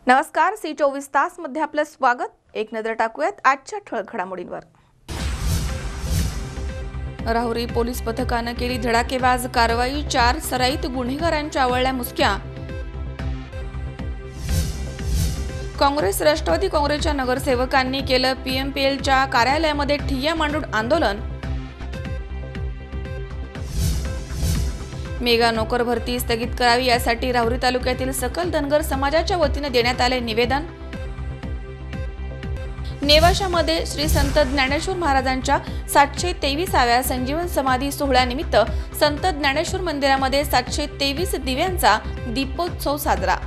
नमस्कार, सी 24 तास मध्ये आपलं स्वागत। एक नजर टाकूयात आजच्या ठळक घडामोडींवर। राहुरी पोलीस पथकाने केली धडाकेबाज कारवाई, 4 सराईत गुन्हेगारांच्या आवळल्या मुसक्या। काँग्रेस राष्ट्रवादी काँग्रेसच्या नगरसेवकांनी केलं पीएमपीएलच्या कार्यालयामध्ये ठिय्या मांडून आंदोलन। मेगा नोकर भरती स्थगित करावी यासाठी राहुरी तालुक्यातील सकल धनगर समाजाच्या वतीने देण्यात आले निवेदन। नेवाशामध्ये श्री संत ज्ञानेश्वर महाराजांच्या 723व्या संजीवन समाधी सोहळ्यानिमित्त संत ज्ञानेश्वर मंदिरामध्ये 723 दिव्यांचा दीपोत्सव साजरा।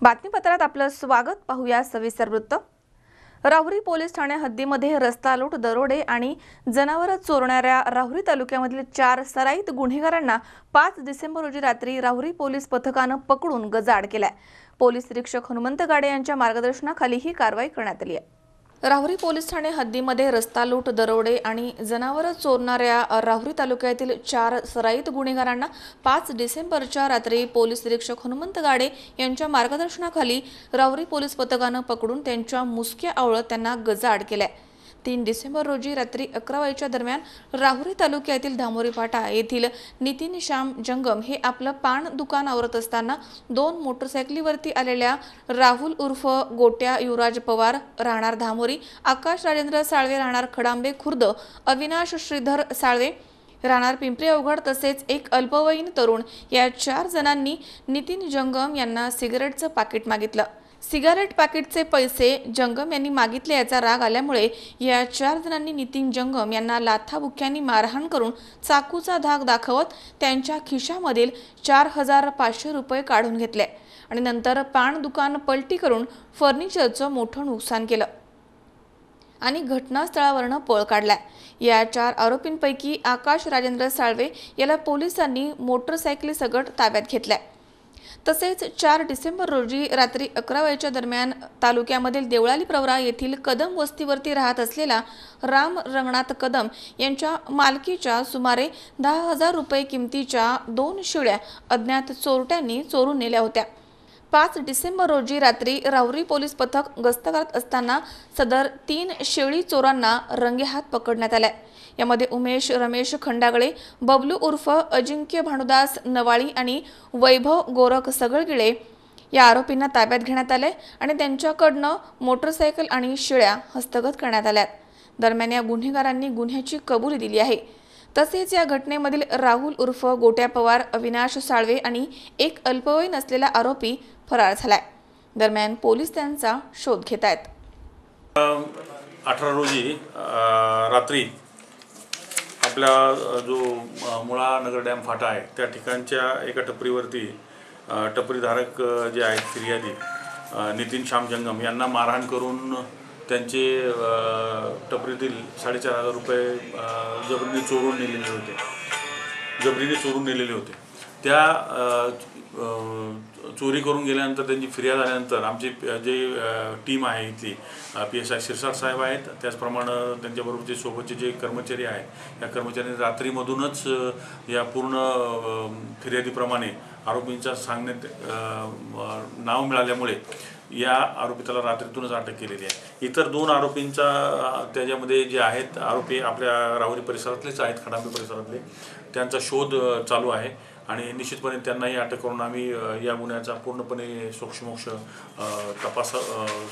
बातमीपत्रात आपलं स्वागत। पाहूया सविस्तर वृत्त। राहुरी पोलीस ठाणे हद्दीमध्ये रस्ता लूट, दरोडे आणि जनावर चोरणाऱ्या राहुरी तालुक्यामधील 4 सराईत गुन्हेगारांना 5 डिसेंबर रोजी रात्री राहुरी पोलीस पथकानं पकडून गजाआड केलाय। पोलीस निरीक्षक हनुमंत गाडे यांच्या मार्गदर्शनाखाली ही कारवाई करण्यात आली आहे। राहुरी पोलीस ठाणे हद्दीमध्ये रस्ता लूट, दरोडे आणि जनावर चोरणाऱ्या राहुरी तालुक्यातील 4 सराईत गुन्हेगारांना 5 डिसेंबरच्या रात्री पोलीस निरीक्षक हनुमंत गाडे यांच्या मार्गदर्शनाखाली राहुरी पोलीस पथकानं पकडून त्यांच्या मुसक्या आवळत त्यांना गजाआड केलाय। 3 डिसेंबर रोजी रात्री 11 वाजेच्या दरम्यान राहुरी तालुक्यातील धामोरी फाटा येथील नितीन श्याम जंगम हे आपलं पान दुकान आवरत असताना 2 मोटरसायकलीवरती आलेल्या राहुल उर्फ गोट्या युवराज पवार राहणार धामोरी, आकाश राजेंद्र साळवे राहणार खडांबे खुर्द, अविनाश श्रीधर साळवे राहणार पिंपरी अवघड तसेच एक अल्पवयीन तरुण या 4 जणांनी नितीन जंगम यांना सिगारेटचं पाकिट मागितलं। सिगारेट पाकिटचे पैसे जंगम यांनी मागितले याचा राग आल्यामुळे या 4 जणांनी नितीन जंगम यांना लाथाबुक्क्यांनी मारहाण करून चाकूचा धाक दाखवत त्यांच्या खिशामधील 4500 रुपये काढून घेतले आणि नंतर पान दुकान पलटी करून फर्निचरचं मोठं नुकसान केलं आणि घटनास्थळावरून पळ काढलाय। या 4 आरोपींपैकी आकाश राजेंद्र साळवे याला पोलिसांनी मोटरसायकलीसकट ताब्यात घेतलाय। तसेच 4 डिसेंबर रोजी रात्री 11 वाजेच्या दरम्यान तालुक्यामधील देवळाली प्रवरा येथील कदम वस्तीवरती राहत असलेला राम रंगनाथ कदम यांच्या मालकीच्या सुमारे 10,000 रुपये किमतीच्या 2 शेळ्या अज्ञात चोरट्यांनी चोरून नेल्या होत्या। 5 डिसेंबर रोजी रात्री राहुरी पोलीस पथक गस्त करत असताना सदर 3 शेळी चोरांना रंगेहात पकडण्यात आले। यामध्ये उमेश रमेश खंडागळे, बबलू उर्फ अजिंक्य भानुदास नवाळी आणि वैभव गोरख सगळगिळे या आरोपींना ताब्यात घेण्यात आले आणि त्यांच्याकडनं मोटरसायकल आणि शेळ्या हस्तगत करण्यात आल्या। दरम्यान या गुन्हेगारांनी गुन्ह्याची कबुली दिली आहे। तसेच या घटनेमधील राहुल उर्फ गोट्या पवार, अविनाश साळवे आणि एक अल्पवयीन असलेला आरोपी फरार झालाय। दरम्यान पोलीस त्यांचा शोध घेत आहेत। 18 रोजी रात्री आपला जो मुळा नगर डॅम फाटा आहे त्या ठिकाणच्या एका टपरीवरती टपरीधारक जे आहेत फिर्यादी नितीन श्याम जंगम यांना मारहाण करून त्यांचे टपरीतील 4,500 रुपये जबरीने चोरून नेलेले होते। जबरीने चोरून नेलेले होते. त्या चोरी करून गेल्यानंतर त्यांची फिर्याद आल्यानंतर आमची जे टीम आहे इथली PSI शिरसाट साहेब आहेत, त्याचप्रमाणे त्यांच्याबरोबरचे सोबतचे जे कर्मचारी आहेत या कर्मचाऱ्यांनी रात्रीमधूनच या पूर्ण फिर्यादीप्रमाणे आरोपींच्या सांगण्यात नाव मिळाल्यामुळे या आरोपिताला रात्रीतूनच अटक केलेली आहे. इतर 2 आरोपींचा त्याच्यामध्ये जे आहेत आरोपी आपल्या राहुरी परिसरातलेच आहेत, खडांबे परिसरातले, त्यांचा शोध चालू आहे आणि निश्चितपणे त्यांनाही अटक करून आम्ही या गुन्ह्याचा पूर्णपणे सोक्षमोक्ष तपास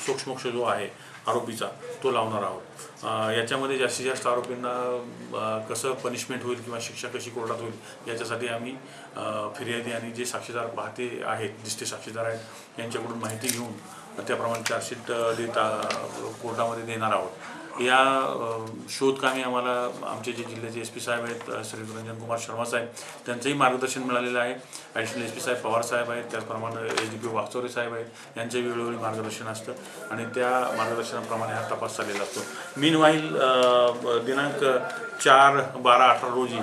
सोक्षमोक्ष जो आहे आरोपीचा तो लावणार आहोत. याच्यामध्ये जास्तीत जास्त आरोपींना कसं पनिशमेंट होईल किंवा शिक्षा कशी कोर्टात होईल याच्यासाठी आम्ही फिर्यादी आणि जे साक्षीदार पाहते आहेत, दिसते साक्षीदार आहेत, यांच्याकडून माहिती घेऊन त्याप्रमाणे चार्जशीट कोर्टामध्ये देणार आहोत. या शोधकामी आम्हाला आमचे जे जिल्ह्याचे SP साहेब आहेत श्री रंजन कुमार शर्मा साहेब त्यांचंही मार्गदर्शन मिळालेलं आहे. ॲडिशनल SP साहेब पवार साहेब आहेत, त्याचप्रमाणे SDPO वागचौरे साहेब आहेत, यांचंही वेळोवेळी मार्गदर्शन असतं आणि त्या मार्गदर्शनाप्रमाणे हा तपास चाललेला असतो. मीनवाईल दिनांक 4/12/18 रोजी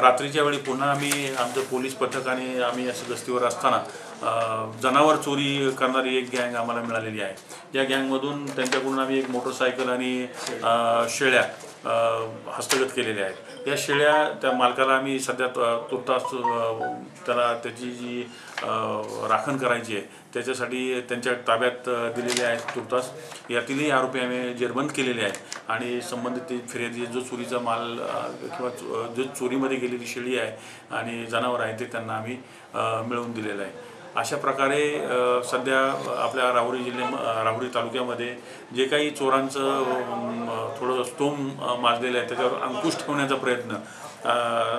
रात्रीच्या वेळी पुन्हा आम्ही आमचं पोलीस पथक आणि आम्ही असं गस्तीवर असताना जनावर चोरी करणारी एक गँग आम्हाला मिळालेली आहे. या गँगमधून त्यांच्याकडून आम्ही एक मोटरसायकल आणि शेळ्या हस्तगत केलेल्या आहेत. या शेळ्या त्या मालकाला आम्ही सध्या तुर्तास त्याला त्याची जी राखण करायची आहे त्याच्यासाठी त्यांच्या ताब्यात दिलेले आहेत तुर्तास. यातीलही आरोपी आम्ही जेरबंद केलेले आहेत आणि संबंधित फिर्यादी जो चोरीचा माल किंवा जो चोरीमध्ये गेलेली शेळी आहे आणि जनावर आहे ते त्यांना आम्ही मिळवून दिलेलं आहे. अशा प्रकारे सध्या आपल्या राहुरी तालुक्यामध्ये जे काही चोरांचं थोडं स्तोम माजलेलं आहे त्याच्यावर अंकुश ठेवण्याचा प्रयत्न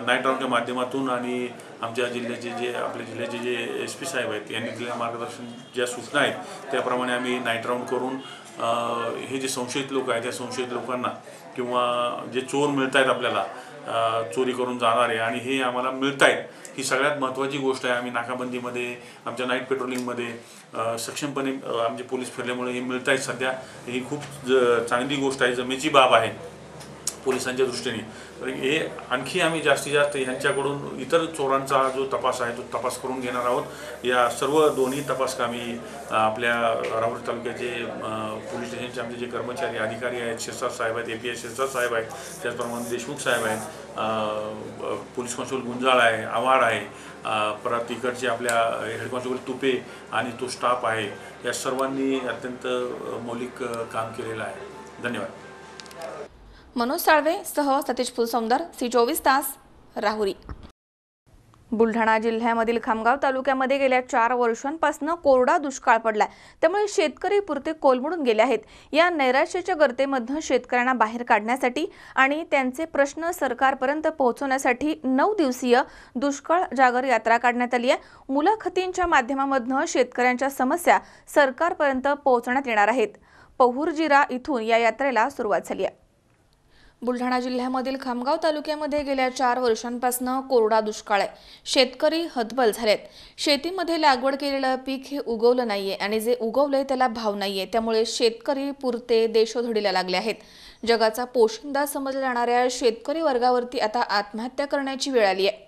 नाईट राऊंडच्या माध्यमातून आणि आमच्या आपल्या जिल्ह्याचे जे SP साहेब आहेत यांनी दिलेल्या मार्गदर्शन ज्या सूचना आहेत त्याप्रमाणे आम्ही नाईट राऊंड करून हे जे संशयित लोक आहेत त्या संशयित लोकांना किंवा जे चोर मिळत आहेत आपल्याला चोरी करून जाणारे आणि हे आम्हाला मिळत आहेत ही सगळ्यात महत्त्वाची गोष्ट आहे. आम्ही नाकाबंदीमध्ये आमच्या नाईट पेट्रोलिंगमध्ये सक्षमपणे आमचे पोलीस फिरल्यामुळे हे मिळत आहेत. सध्या ही खूप चांगली गोष्ट आहे, जमेची बाब आहे पोलिसांच्या दृष्टीने. तर हे आणखी आम्ही जास्तीत जास्त ह्यांच्याकडून इतर चोरांचा जो तपास आहे तो तपास करून घेणार आहोत. या सर्व दोन्ही तपास कामी आपल्या राहुरी तालुक्याचे पोलीस स्टेशनचे आमचे जे कर्मचारी अधिकारी आहेत, शिरसाट साहेब आहेत, API शिरसाट साहेब आहेत, त्याचप्रमाणे देशमुख साहेब आहेत, पोलीस कॉन्स्टेबल गुंजाळ आहे, आव्हाड आहे, परत इकडचे आपल्या हेड कॉन्स्टेबल तुपे आणि तो स्टाफ आहे, या सर्वांनी अत्यंत मौलिक काम केलेलं आहे. धन्यवाद. मनोज साळवे सह सतीश फुलसौंदर, C24 तास, राहुरी. बुलढाणा जिल्ह्यामधील खामगाव तालुक्यामध्ये गेल्या 4 वर्षांपासून कोरडा दुष्काळ पडलाय. त्यामुळे शेतकरी पुरते कोलमडून गेले आहेत. या नैराश्याच्या गर्तेमधून शेतकऱ्यांना बाहेर काढण्यासाठी आणि त्यांचे प्रश्न सरकारपर्यंत पोहोचवण्यासाठी 9 दिवसीय दुष्काळ जागर यात्रा काढण्यात आली आहे. मुलाखतींच्या माध्यमामधून शेतकऱ्यांच्या समस्या सरकारपर्यंत पोहोचवण्यात येणार आहेत. पहुर्जिरा इथून या यात्रेला सुरुवात झाली आहे. बुलढाणा जिल्ह्यामधील खामगाव तालुक्यामध्ये गेल्या 4 वर्षांपासून कोरडा दुष्काळ आहे. शेतकरी हतबल झालेत. शेतीमध्ये लागवड केलेलं पीक हे उगवलं नाहीये आणि जे उगवलंय त्याला भाव नाहीये. त्यामुळे शेतकरी पुरते देशोधडीला लागले आहेत. जगाचा पोशिंदा समजल्या जाणाऱ्या शेतकरी वर्गावरती आता आत्महत्या करण्याची वेळ आली आहे.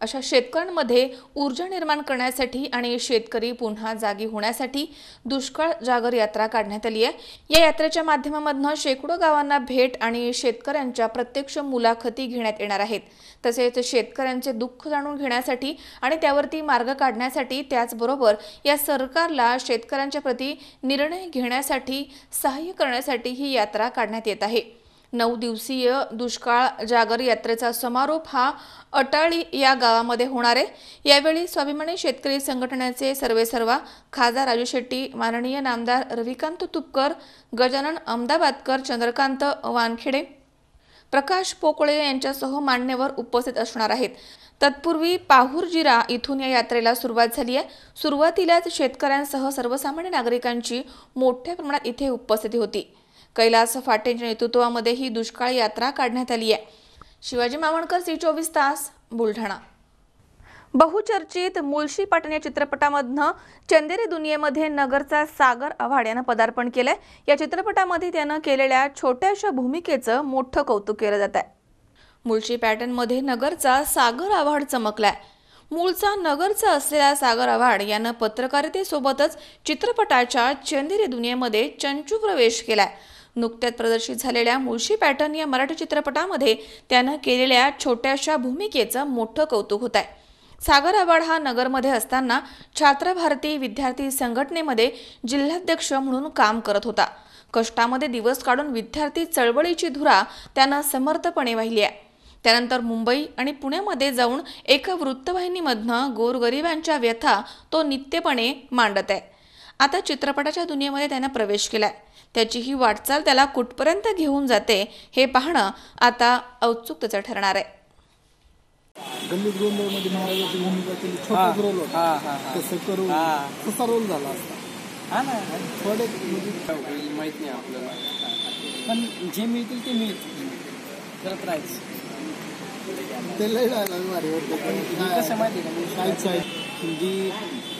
अशा शेतकऱ्यांमध्ये ऊर्जा निर्माण करण्यासाठी आणि शेतकरी पुन्हा जागी होण्यासाठी दुष्काळ जागर यात्रा काढण्यात आली आहे. या यात्रेच्या माध्यमामधून शेकडो गावांना भेट आणि शेतकऱ्यांच्या प्रत्यक्ष मुलाखती घेण्यात येणार आहेत. तसेच शेतकऱ्यांचे दुःख जाणून घेण्यासाठी आणि त्यावरती मार्ग काढण्यासाठी त्याचबरोबर या सरकारला शेतकऱ्यांच्या प्रति निर्णय घेण्यासाठी सहाय्य करण्यासाठी ही यात्रा काढण्यात येत आहे. 9 दिवसीय दुष्काळ जागर यात्रेचा समारोप हा अटाळी या गावामध्ये होणार आहे. यावेळी स्वाभिमानी शेतकरी संघटनेचे सर्वेसर्वा खासदार राजू शेट्टी, माननीय नामदार रविकांत तुपकर, गजानन अहमदाबादकर, चंद्रकांत वानखेडे, प्रकाश पोकळे यांच्यासह मान्यवर उपस्थित असणार आहेत. तत्पूर्वी पाहुर्जिरा इथून या यात्रेला सुरुवात झाली आहे. सुरुवातीलाच शेतकऱ्यांसह सर्वसामान्य नागरिकांची मोठ्या प्रमाणात इथे उपस्थिती होती. कैलास फाटेंच्या नेतृत्वामध्ये ही दुष्काळ यात्रा काढण्यात आली आहे. शिवाजी मावणकर, C24 तास, बुलढाणा. बहुचर्चित मुळशी पाटण या चित्रपटामधनं चंदेरी दुनियेमध्ये नगरचा सागर आव्हाड यानं पदार्पण केलंय. या चित्रपटामध्ये त्यानं केलेल्या छोट्याशा भूमिकेचं मोठं कौतुक केलं जात आहे. मुळशी पॅटर्नमध्ये नगरचा सागर आव्हाड चमकलाय। मूळचा नगरचा असलेला सागर आव्हाड यानं पत्रकारितेसोबतच चित्रपटाच्या चंदेरी दुनियेमध्ये चंचू प्रवेश केलाय। नुकत्याच प्रदर्शित झालेल्या मुळशी पॅटर्न या मराठी चित्रपटामध्ये त्यानं केलेल्या छोट्याशा भूमिकेचं मोठं कौतुक होत आहे। सागर आव्हाड हा नगरमध्ये असताना छात्र भारती विद्यार्थी संघटनेमध्ये जिल्हाध्यक्ष म्हणून काम करत होता। कष्टामध्ये दिवस काढून विद्यार्थी चळवळीची धुरा त्यानं समर्थपणे वाहिली आहे। त्यानंतर मुंबई आणि पुण्यामध्ये जाऊन एका वृत्तवाहिनीमधनं गोरगरिबांच्या व्यथा तो नित्यपणे मांडत आहे। आता चित्रपटाच्या दुनियेमध्ये त्यानं प्रवेश केलाय। त्याची ही वाटचाल त्याला कुठपर्यंत घेऊन जाते हे पाहणं आता औत्सुक्याचं ठरणार आहे। गल्लीत गोंधळमध्ये महाराजाची भूमिका केली, छोटाच रोल होता, तसं करून कसा रोल झाला असता थोडे माहित नाही आपल्याला, पण जे मिळतील ते मिळतील, करत राहायचं। ते लय डायलॉग भारी होते, पण कसं माहिती आहे का, काहीच आहे हिंदी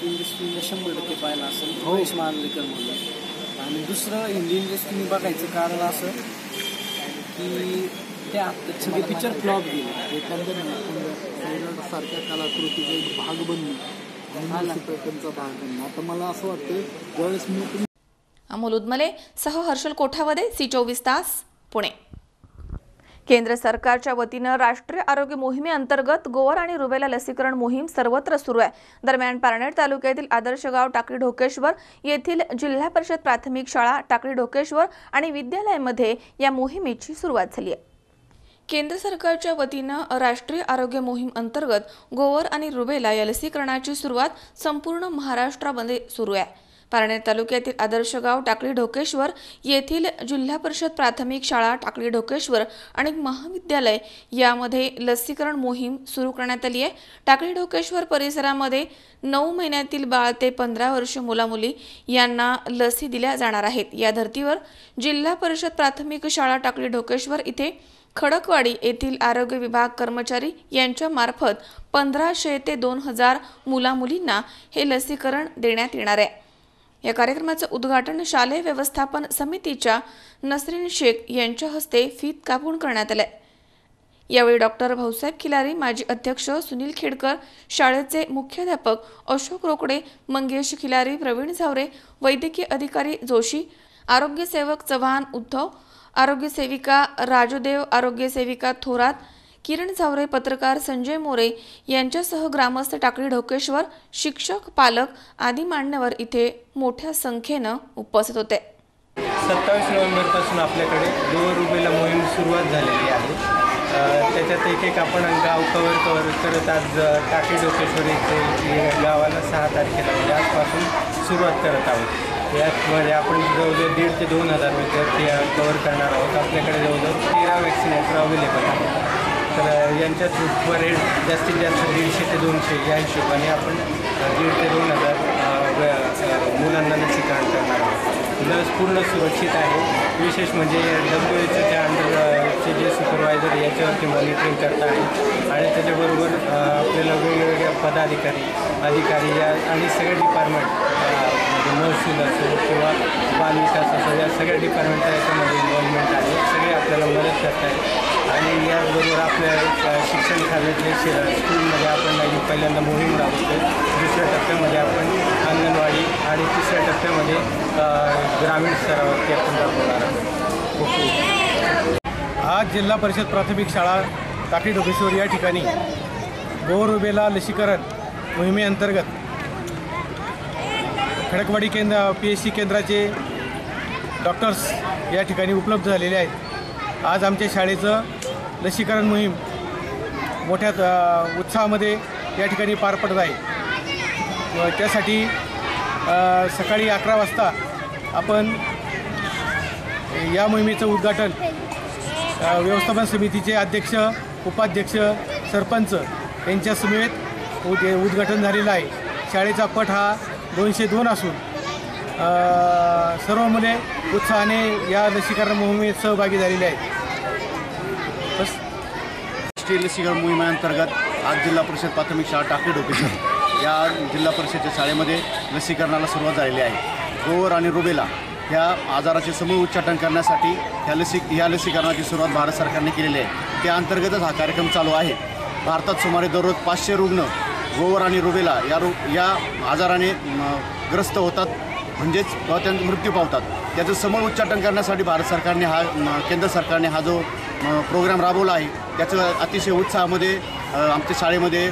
इंडस्ट्रीला 100% पाहिलं असेल महेश मांजरेकर म्हणून। आणि दुसरं हिंदी इंडस्ट्रीने बघायचं कारण असं की ते आता सगळे पिक्चर फ्लॉप गेले, एकंदर सारख्या कलाकृतीचा एक भाग बनली आणि त्यांचा भाग बनला। आता मला असं वाटतं ज्यावेळेस मी अमोल उदमले सह हर्षल कोठावदे C24 तास पुणे। केंद्र सरकारच्या वतीनं राष्ट्रीय आरोग्य मोहिमेअंतर्गत गोवर आणि रुबेला लसीकरण मोहीम सर्वत्र सुरू आहे। दरम्यान पारनेर तालुक्यातील आदर्श गाव टाकळी ढोकेश्वर येथील जिल्हा परिषद प्राथमिक शाळा टाकळी ढोकेश्वर आणि विद्यालयामध्ये या मोहिमेची सुरुवात झाली आहे। केंद्र सरकारच्या वतीनं राष्ट्रीय आरोग्य मोहीम अंतर्गत गोवर आणि रुबेला या लसीकरणाची सुरुवात संपूर्ण महाराष्ट्रामध्ये सुरू आहे। पारनेर तालुक्यातील आदर्श गाव टाकळी ढोकेश्वर येथील जिल्हा परिषद प्राथमिक शाळा टाकळी ढोकेश्वर आणि महाविद्यालय यामध्ये लसीकरण मोहीम सुरू करण्यात आली आहे। टाकळी ढोकेश्वर परिसरामध्ये 9 महिन्यातील बाळ ते 15 वर्ष मुलामुली यांना लसी दिल्या जाणार आहेत। या धर्तीवर जिल्हा परिषद प्राथमिक शाळा टाकळी ढोकेश्वर इथे खडकवाडी येथील आरोग्य विभाग कर्मचारी यांच्या मार्फत 1500 ते 2000 मुलामुलींना हे लसीकरण देण्यात येणार आहे। या कार्यक्रमाचं उद्घाटन शालेय व्यवस्थापन समितीच्या नसरीन शेख यांच्या हस्ते फीत कापून करण्यात आले। यावेळी डॉक्टर भाऊसाहेब खिलारी, माजी अध्यक्ष सुनील खेडकर, शाळेचे मुख्याध्यापक अशोक रोकडे, मंगेश खिलारी, प्रवीण झावरे, वैद्यकीय अधिकारी जोशी, आरोग्य सेवक चव्हाण उद्धव, आरोग्य सेविका राजूदेव, आरोग्य सेविका थोरात, किरण झावरे, पत्रकार संजय मोरे यांच्यासह ग्रामस्थ टाकळी ढोकेश्वर, शिक्षक, पालक आदी मान्यवर इथे मोठ्या संख्येनं उपस्थित होते। 27 नोव्हेंबरपासून आपल्याकडे गोवर रुबेला मोहीम सुरुवात झालेली आहे। त्याच्यात एक आपण गाव कवर करत आज टाकळी ढोकेश्वर इथे गावाला 6 तारखेला म्हणजे आजपासून सुरुवात करत आहोत। यामध्ये आपण जवळजवळ 1,500 ते 2,000 विद्यार्थी कव्हर करणार आहोत। आपल्याकडे जवळजवळ 13 वॅक्सिनेटर अवेलेबल आहेत। तर यांच्या थ्रूवर जास्तीत जास्त 150 ते 200 या हिशोबाने आपण 1,500 ते 2,000 मुलांना लसीकरण करणार आहोत। लस पूर्ण सुरक्षित आहे। विशेष म्हणजे WHOच्या अंडरचे जे सुपरवायझर याच्यावरती मॉनिटरिंग करत आहेत आणि त्याच्याबरोबर आपल्याला वेगवेगळ्या पदाधिकारी अधिकारी या आणि सगळे डिपार्टमेंट म्हणजे महसूल असेल किंवा बालविकास असेल या सगळ्या डिपार्टमेंटचा याच्यामध्ये इन्व्हॉल्वमेंट आहे। सगळे आपल्याला मदत करत आहेत आणि याचबरोबर आपल्या शिक्षण खात्यातले स्कूलमध्ये आपण पहिल्यांदा मोहीम राबवतो। दुसऱ्या टप्प्यामध्ये आपण अंगणवाडी आणि तिसऱ्या टप्प्यामध्ये ग्रामीण स्तरावरती आपण राबवणार आहोत। आज जिल्हा परिषद प्राथमिक शाळा टाकळी ढोकेश्वर या ठिकाणी गोवर रुबेला लसीकरण मोहिमेअंतर्गत खडकवाडी PSC केंद्राचे डॉक्टर्स या ठिकाणी उपलब्ध झालेले आहेत। आज आमच्या शाळेचं लसीकरण मोहीम मोठ्या उत्साहामध्ये या ठिकाणी पार पडत आहे। त्यासाठी सकाळी 11 वाजता आपण या मोहिमेचं उद्घाटन व्यवस्थापन समितीचे अध्यक्ष, उपाध्यक्ष, सरपंच यांच्या समेत उद्घाटन झालेलं आहे। शाळेचा पट हा 202 असून सर्व मुले उत्साहाने या लसीकरण मोहिमेत सहभागी झालेले आहेत। राष्ट्रीय लसीकरण मोहिमेअंतर्गत आज जिल्हा परिषद प्राथमिक शाळा टाकळी ढोकेश्वर या जिल्हा परिषदेच्या शाळेमध्ये लसीकरणाला सुरुवात झालेली आहे। गोवर आणि रुबेला ह्या आजाराचे समूळ उच्चाटन करण्यासाठी ह्या लसीकरणाची सुरुवात भारत सरकारने केलेली आहे. त्या अंतर्गतच हा कार्यक्रम चालू आहे. भारतात सुमारे दररोज 500 रुग्ण गोवर आणि रुबेला या आजाराने ग्रस्त होतात, म्हणजेच त्यांचा मृत्यू पावतात. त्याचं समूळ उच्चाटन करण्यासाठी भारत सरकारने केंद्र सरकारने हा जो प्रोग्राम राबवला आहे त्याचं अतिशय उत्साहामध्ये आमच्या शाळेमध्ये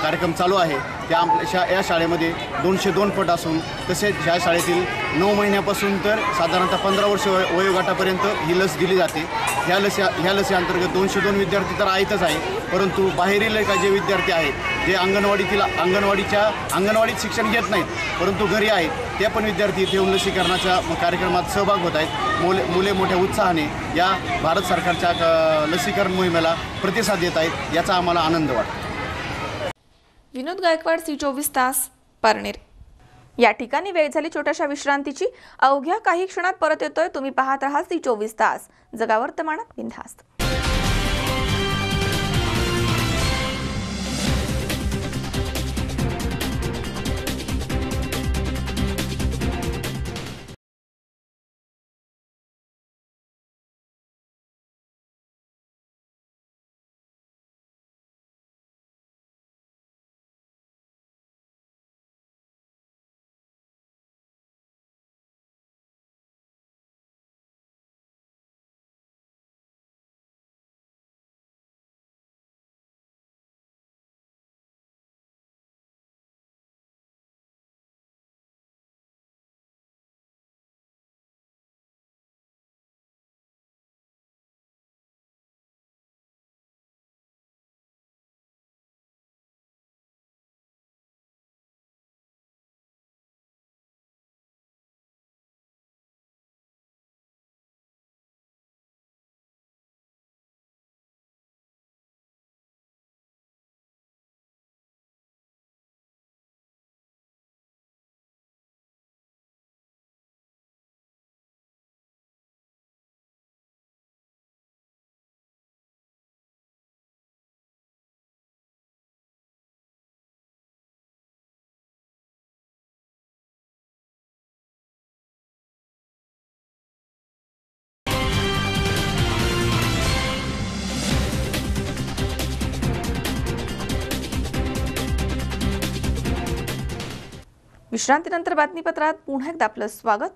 कार्यक्रम चालू आहे. या शाळेमध्ये 202 पट असून तसेच ह्या शाळेतील 9 महिन्यापासून तर साधारणतः 15 वर्ष वयोगटापर्यंत ही लस दिली जाते. ह्या लसीअंतर्गत 202 विद्यार्थी तर आहेतच आहे, परंतु बाहेरील जे विद्यार्थी आहेत जे अंगणवाडीत शिक्षण घेत नाहीत परंतु घरी आहेत, ते पण विद्यार्थी इथे येऊन लसीकरणाच्या कार्यक्रमात सहभाग होत आहेत. मुले मोठ्या उत्साहाने या भारत सरकारच्या लसीकरण मोहिमेला प्रतिसाद देत आहेत, याचा आम्हाला आनंद वाटतो. विनोद गायकवाड, C24 तास, पारनेर. या ठिकाणी वेळ झाली छोट्याशा विश्रांतीची. अवघ्या काही क्षणात परत येतोय. तुम्ही पाहत राहा C24 तास, जगा वर्तमानात बिनधास्त. विश्रांतीनंतर बातमीपत्रात पुन्हा एकदा आपलं स्वागत.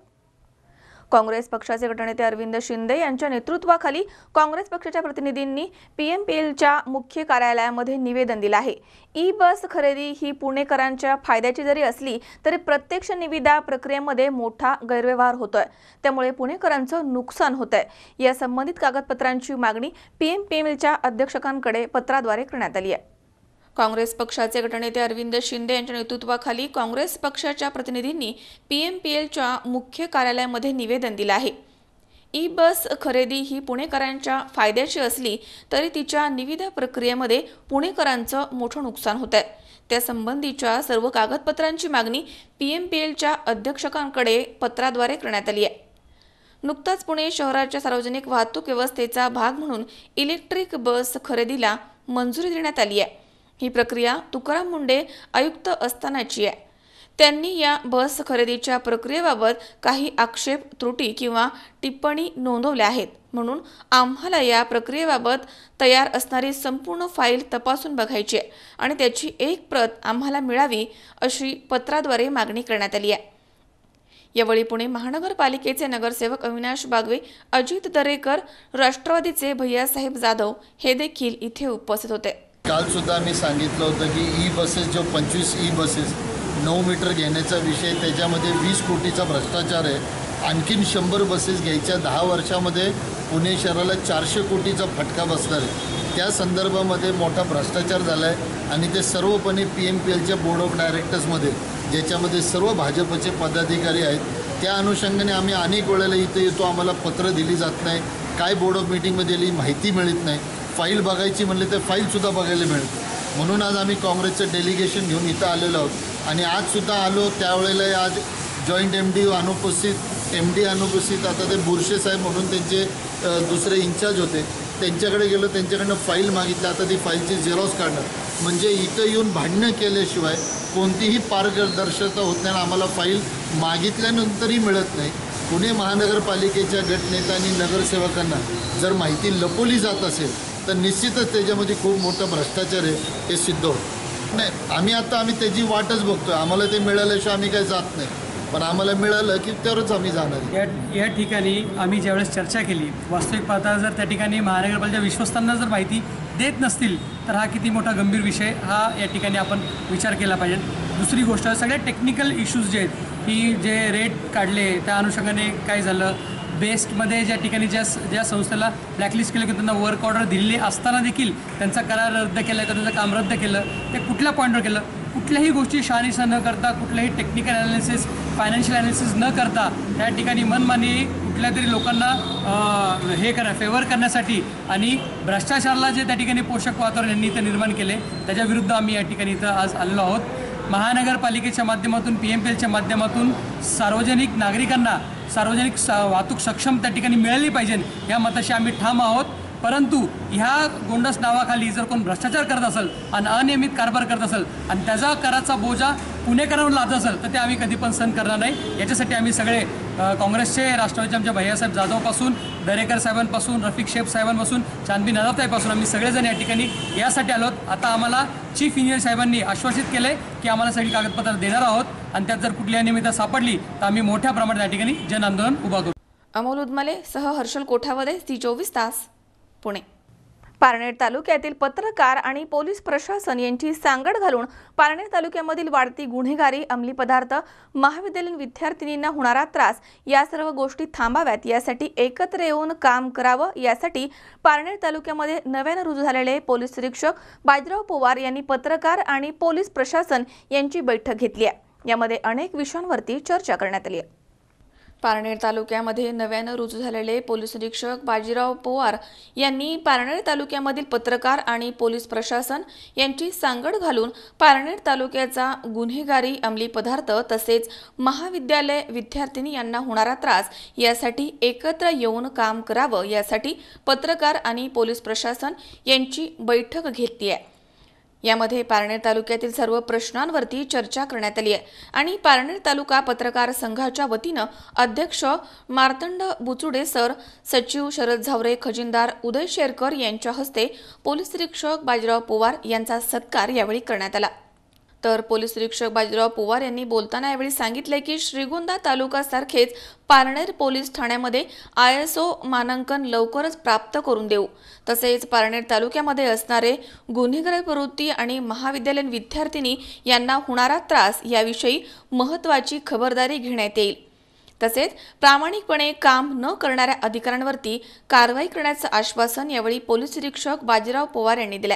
काँग्रेस पक्षाचे गटनेते अरविंद शिंदे यांच्या नेतृत्वाखाली काँग्रेस पक्षाच्या प्रतिनिधींनी PMPLच्या मुख्य कार्यालयामध्ये निवेदन दिलं आहे. ई बस खरेदी ही पुणेकरांच्या फायद्याची जरी असली तरी प्रत्यक्ष निविदा प्रक्रियेमध्ये मोठा गैरव्यवहार होतोय, त्यामुळे पुणेकरांचं नुकसान होतंय. या संबंधित कागदपत्रांची मागणी PMPLच्या अध्यक्षकांकडे पत्राद्वारे करण्यात आली आहे. काँग्रेस पक्षाचे गटनेते अरविंद शिंदे यांच्या नेतृत्वाखाली काँग्रेस पक्षाच्या प्रतिनिधींनी PMPLच्या मुख्य कार्यालयामध्ये निवेदन दिलं आहे. ई बस खरेदी ही पुणेकरांच्या फायद्याची असली तरी तिच्या निविदा प्रक्रियेमध्ये पुणेकरांचं मोठं नुकसान होत आहे. त्यासंबंधीच्या सर्व कागदपत्रांची मागणी PMPLच्या अध्यक्षकांकडे पत्राद्वारे करण्यात आली आहे. नुकताच पुणे शहराच्या सार्वजनिक वाहतूक व्यवस्थेचा भाग म्हणून इलेक्ट्रिक बस खरेदीला मंजुरी देण्यात आली आहे. ही प्रक्रिया तुकाराम मुंडे आयुक्त असतानाची आहे. त्यांनी या बस खरेदीच्या प्रक्रियेबाबत काही आक्षेप, त्रुटी किंवा टिप्पणी नोंदवल्या आहेत. म्हणून आम्हाला या प्रक्रियेबाबत तयार असणारी संपूर्ण फाईल तपासून बघायची आहे आणि त्याची एक प्रत आम्हाला मिळावी अशी पत्राद्वारे मागणी करण्यात आली आहे. यावेळी पुणे महानगरपालिकेचे नगरसेवक अविनाश बागवे, अजित दरेकर, राष्ट्रवादीचे भैयासाहेब जाधव हे देखील इथे उपस्थित होते. काल सुद्धा मी सांगितलं होतं की ई बसेस जो 25 ई बसेस 9 मीटर घेण्याचा विषय, त्याच्यामध्ये 20 कोटीचा भ्रष्टाचार आहे. आणखीन 100 बसेस घ्यायच्या 10 वर्षामध्ये पुणे शहराला 400 कोटीचा फटका बसणार आहे. त्या संदर्भामध्ये मोठा भ्रष्टाचार झाला आहे आणि ते सर्वपणे PMPLच्या बोर्ड ऑफ डायरेक्टर्समध्ये, ज्याच्यामध्ये सर्व भाजपचे पदाधिकारी आहेत. त्या अनुषंगाने आम्ही अनेक वेळेला इथे येतो, आम्हाला पत्र दिली जात नाही, काय बोर्ड ऑफ मीटिंगमध्ये दिली माहिती मिळत नाही. फाईल बघायची म्हणले तर फाईलसुद्धा बघायला मिळते. म्हणून आज आम्ही काँग्रेसचं डेलिगेशन घेऊन इथं आलेलो आहोत आणि आजसुद्धा आलो. त्यावेळेला आज जॉईंट MD अनुपस्थित, MD अनुपस्थित. आता ते बोरशे साहेब म्हणून त्यांचे दुसरे इंचार्ज होते, त्यांच्याकडे गेलो, त्यांच्याकडनं फाईल मागितली. आता ती फाईलची झेरॉक्स काढणं म्हणजे इथं येऊन भांडणं केल्याशिवाय कोणतीही पारदर्शकता होत नाही. आम्हाला फाईल मागितल्यानंतरही मिळत नाही. पुणे महानगरपालिकेच्या गटनेता आणि नगरसेवकांना जर माहिती लपवली जात असेल तर निश्चितच त्याच्यामध्ये खूप मोठा भ्रष्टाचार आहे हे सिद्ध होतं. नाही, आम्ही त्याची वाटच बघतोय. आम्हाला ते मिळाल्याशिवाय आम्ही काही जात नाही, पण आम्हाला मिळालं की तरच आम्ही जाणार. या ठिकाणी आम्ही ज्यावेळेस चर्चा केली, वास्तविक पाहता जर त्या ठिकाणी महानगरपालिका विश्वस्तांना जर माहिती देत नसतील तर हा किती मोठा गंभीर विषय हा या ठिकाणी आपण विचार केला पाहिजे. दुसरी गोष्ट, सगळ्या टेक्निकल इश्यूज जे आहेत की जे रेट काढले त्या अनुषंगाने काय झालं, बेस्टमध्ये ज्या ठिकाणी ज्या संस्थेला ब्लॅकलिस्ट केलं किंवा त्यांना वर्क ऑर्डर दिलेली असताना देखील त्यांचा करार रद्द केला किंवा त्यांचं काम रद्द केलं, ते कुठल्या पॉईंटवर केलं. कुठल्याही गोष्टी शहानिशा न करता, कुठल्याही टेक्निकल ॲनालिसिस, फायनान्शियल ॲनालिसिस न करता त्या ठिकाणी मनमानी कुठल्या तरी लोकांना फेवर करण्यासाठी आणि भ्रष्टाचाराला जे त्या ठिकाणी पोषक वातावरण यांनी इथं निर्माण केले त्याच्याविरुद्ध आम्ही या ठिकाणी इथं आज आलेलो आहोत. महानगरपालिकेच्या माध्यमातून PMPLच्या माध्यमातून सार्वजनिक नागरिकांना सार्वजनिक वाहतूक सक्षम त्या ठिकाणी मिळाली पाहिजे या मताशी आम्ही ठाम आहोत. परंतु ह्या गोंडस नावाखाली जर कोण भ्रष्टाचार करत असेल आणि अनियमित कारभार करत असेल आणि त्याचा कराचा बोजा पुणेकरांवर लादत असेल तर ते आम्ही कधी पण सहन करणार नाही. याच्यासाठी आम्ही सगळे काँग्रेसचे, राष्ट्रवादीचे आमच्या भैयासाहेब जाधवपासून, दरेकर साहेबांपासून, रफिक शेख साहेबांपासून, चांदबी नदाफताईपासून आम्ही सगळेजण या ठिकाणी यासाठी आलो. आता आम्हाला चीफ इंजिनियर साहेबांनी आश्वासित केलं की आम्हाला सगळी कागदपत्र देणार आहोत आणि त्यात जर कुठली अनियमितता सापडली तर आम्ही मोठ्या प्रमाणात या ठिकाणी जन आंदोलन उभा करू. अमोल उदमले सह हर्षल कोठावदे, सी24 तास, पुणे. पारनेर तालुक्यातील पत्रकार आणि पोलीस प्रशासन यांची सांगड घालून पारनेर तालुक्यामधील वाढती गुन्हेगारी, अंमली पदार्थ, महाविद्यालयीन विद्यार्थिनींना होणारा त्रास या सर्व गोष्टी थांबाव्यात यासाठी एकत्र येऊन काम करावं यासाठी पारनेर तालुक्यामध्ये नव्यानं रुजू झालेले पोलीस निरीक्षक बाजीराव पवार यांनी पत्रकार आणि पोलीस प्रशासन यांची बैठक घेतली आहे. यामध्ये अनेक विषयांवरती चर्चा करण्यात आली आहे. पारनेर तालुक्यामध्ये नव्यानं रुजू झालेले पोलीस निरीक्षक बाजीराव पवार यांनी पारनेर तालुक्यामधील पत्रकार आणि पोलीस प्रशासन यांची सांगड घालून पारनेर तालुक्याचा गुन्हेगारी, अंमली पदार्थ तसेच महाविद्यालय विद्यार्थिनी यांना होणारा त्रास यासाठी एकत्र येऊन काम करावं यासाठी पत्रकार आणि पोलीस प्रशासन यांची बैठक घेतली आहे. यामध्ये पारनेर तालुक्यातील सर्व प्रश्नांवरती चर्चा करण्यात आली आहे आणि पारनेर तालुका पत्रकार संघाच्या वतीनं अध्यक्ष मार्तंड बुचुडे सर, सचिव शरद झावरे, खजिनदार उदय शेरकर यांच्या हस्ते पोलीस निरीक्षक बाजीराव पवार यांचा सत्कार यावेळी करण्यात आला. तर पोलीस निरीक्षक बाजीराव पवार यांनी बोलताना यावेळी सांगितले की श्रीगोंदा तालुक्यासारखेच पारनेर पोलीस ठाण्यामध्ये ISO मानांकन लवकरच प्राप्त करून देऊ. तसेच पारनेर तालुक्यामध्ये असणारे गुन्हेगारी प्रवृत्ती आणि महाविद्यालयीन विद्यार्थिनी यांना होणारा त्रास याविषयी महत्त्वाची खबरदारी घेण्यात येईल. तसेच प्रामाणिकपणे काम न करणाऱ्या अधिकाऱ्यांवरती कारवाई करण्याचं आश्वासन यावेळी पोलीस निरीक्षक बाजीराव पवार यांनी दिले.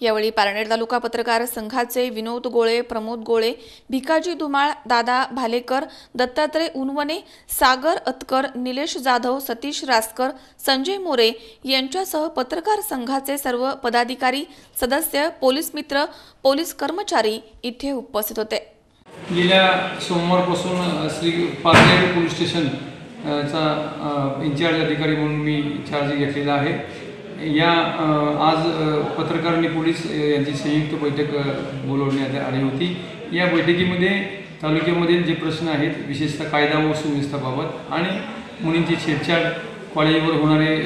यावेळी पारनेर तालुका पत्रकार संघाचे विनोद गोळे, प्रमोद गोळे, भिकाजी धुमाळ, दादा भालेकर, दत्तात्रय उनवणे, सागर अतकर, निलेश जाधव, सतीश रासकर, संजय मोरे यांच्यासह पत्रकार संघाचे सर्व पदाधिकारी, सदस्य, पोलीस मित्र, पोलीस कर्मचारी इथे उपस्थित होते. गेल्या सोमवारपासून श्री पारनेर पोलीस स्टेशनचा इंचार्ज अधिकारी म्हणून मी चार्ज घेतलेला आहे. या आज पत्रकार आणि पोलीस यांची संयुक्त बैठक बोलवण्यात आली होती. या बैठकीमध्ये तालुक्यामधील जे प्रश्न आहेत, विशेषतः कायदा व सुव्यवस्थेबाबत आणि मुलींची छेडछाड, कॉलेजवर होणारे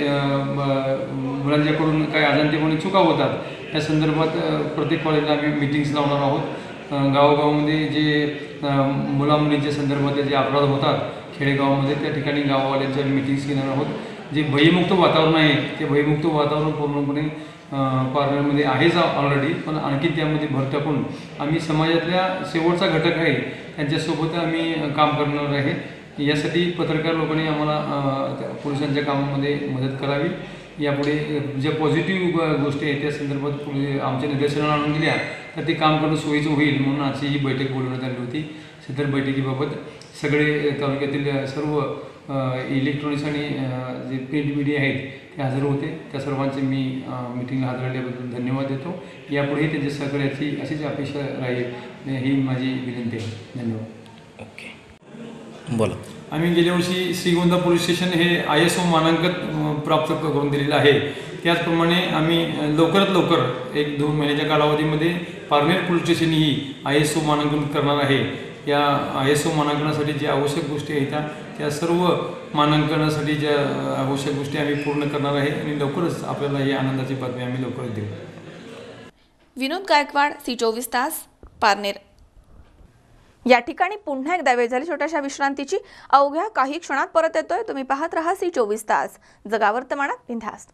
मुलांच्याकडून काही अजाणतेपणे चुका होतात या संदर्भात प्रत्येक कॉलेजला आम्ही मिटिंग्स लावणार आहोत. गावोगावामध्ये जे मुलामुलींच्या संदर्भात जे अपराध होतात खेडेगावामध्ये त्या ठिकाणी गाववाल्यांच्या मिटिंग्स घेणार आहोत. जे भयमुक्त वातावरण आहे ते भयमुक्त वातावरण पूर्णपणे पारनेरमध्ये आहेच ऑलरेडी, पण आणखी त्यामध्ये भर टाकून आम्ही समाजातल्या शेवटचा घटक आहे त्यांच्यासोबत आम्ही काम करणार आहे. यासाठी पत्रकार लोकांनी आम्हाला पोलिसांच्या कामामध्ये मदत करावी. यापुढे ज्या पॉझिटिव्ह गोष्टी आहेत त्या संदर्भात आमच्या निदर्शनाला आणून दिल्या तर ते काम करणं सोयीचं होईल म्हणून आजची ही बैठक बोलवण्यात आली होती. सदर बैठकीबाबत सगळे तालुक्यातील सर्व इलेक्ट्रॉनिक्स आणि जे प्रिंट मीडिया आहेत ते हजर होते. त्या सर्वांचे मी मिटिंगला हजर राहिल्याबद्दल धन्यवाद देतो. यापुढेही त्यांच्या सहकार्याची अशीच अपेक्षा राहील ही माझी विनंती आहे. धन्यवाद. ओके, बोला. आम्ही गेल्या वर्षी श्रीगोंदा पोलीस स्टेशन हे ISO मानांकन प्राप्त करून दिलेलं आहे. त्याचप्रमाणे आम्ही लवकरात लवकर 1-2 महिन्याच्या कालावधीमध्ये पारनेर पोलीस स्टेशन ही ISO मानांकन करणार आहे. या ISO मानांकनासाठी जे आवश्यक गोष्टी आहेत त्या सर्व मानांकनासाठी ज्या आवश्यक गोष्टी आम्ही पूर्ण करणार आहे आणि लवकरच आपल्याला ही आनंदाची बातमी आम्ही लवकरच देऊ. विनोद गायकवाड, C24 तास, पारनेर. या ठिकाणी पुन्हा एकदा वेळ झाली छोट्याशा विश्रांतीची. अवघ्या काही क्षणात परत येतोय. तुम्ही पाहत रहा C24 तास, जगा वर्तमानात बिनधास्त.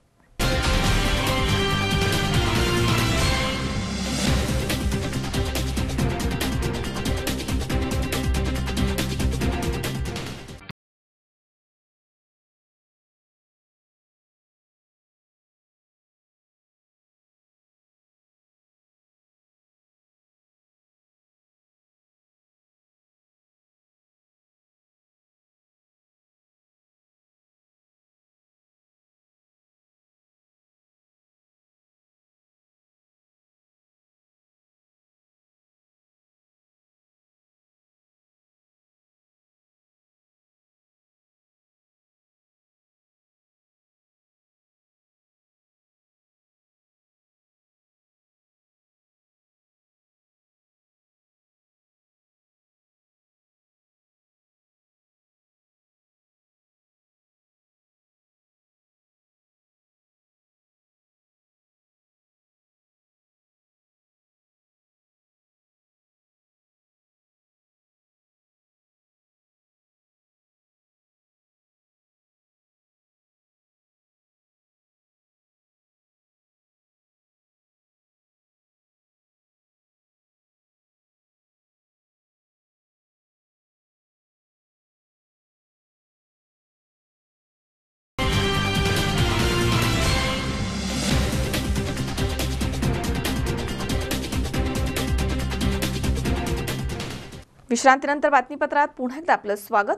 विश्रांतीनंतर बातमीपत्रात पुन्हा एकदा आपलं स्वागत.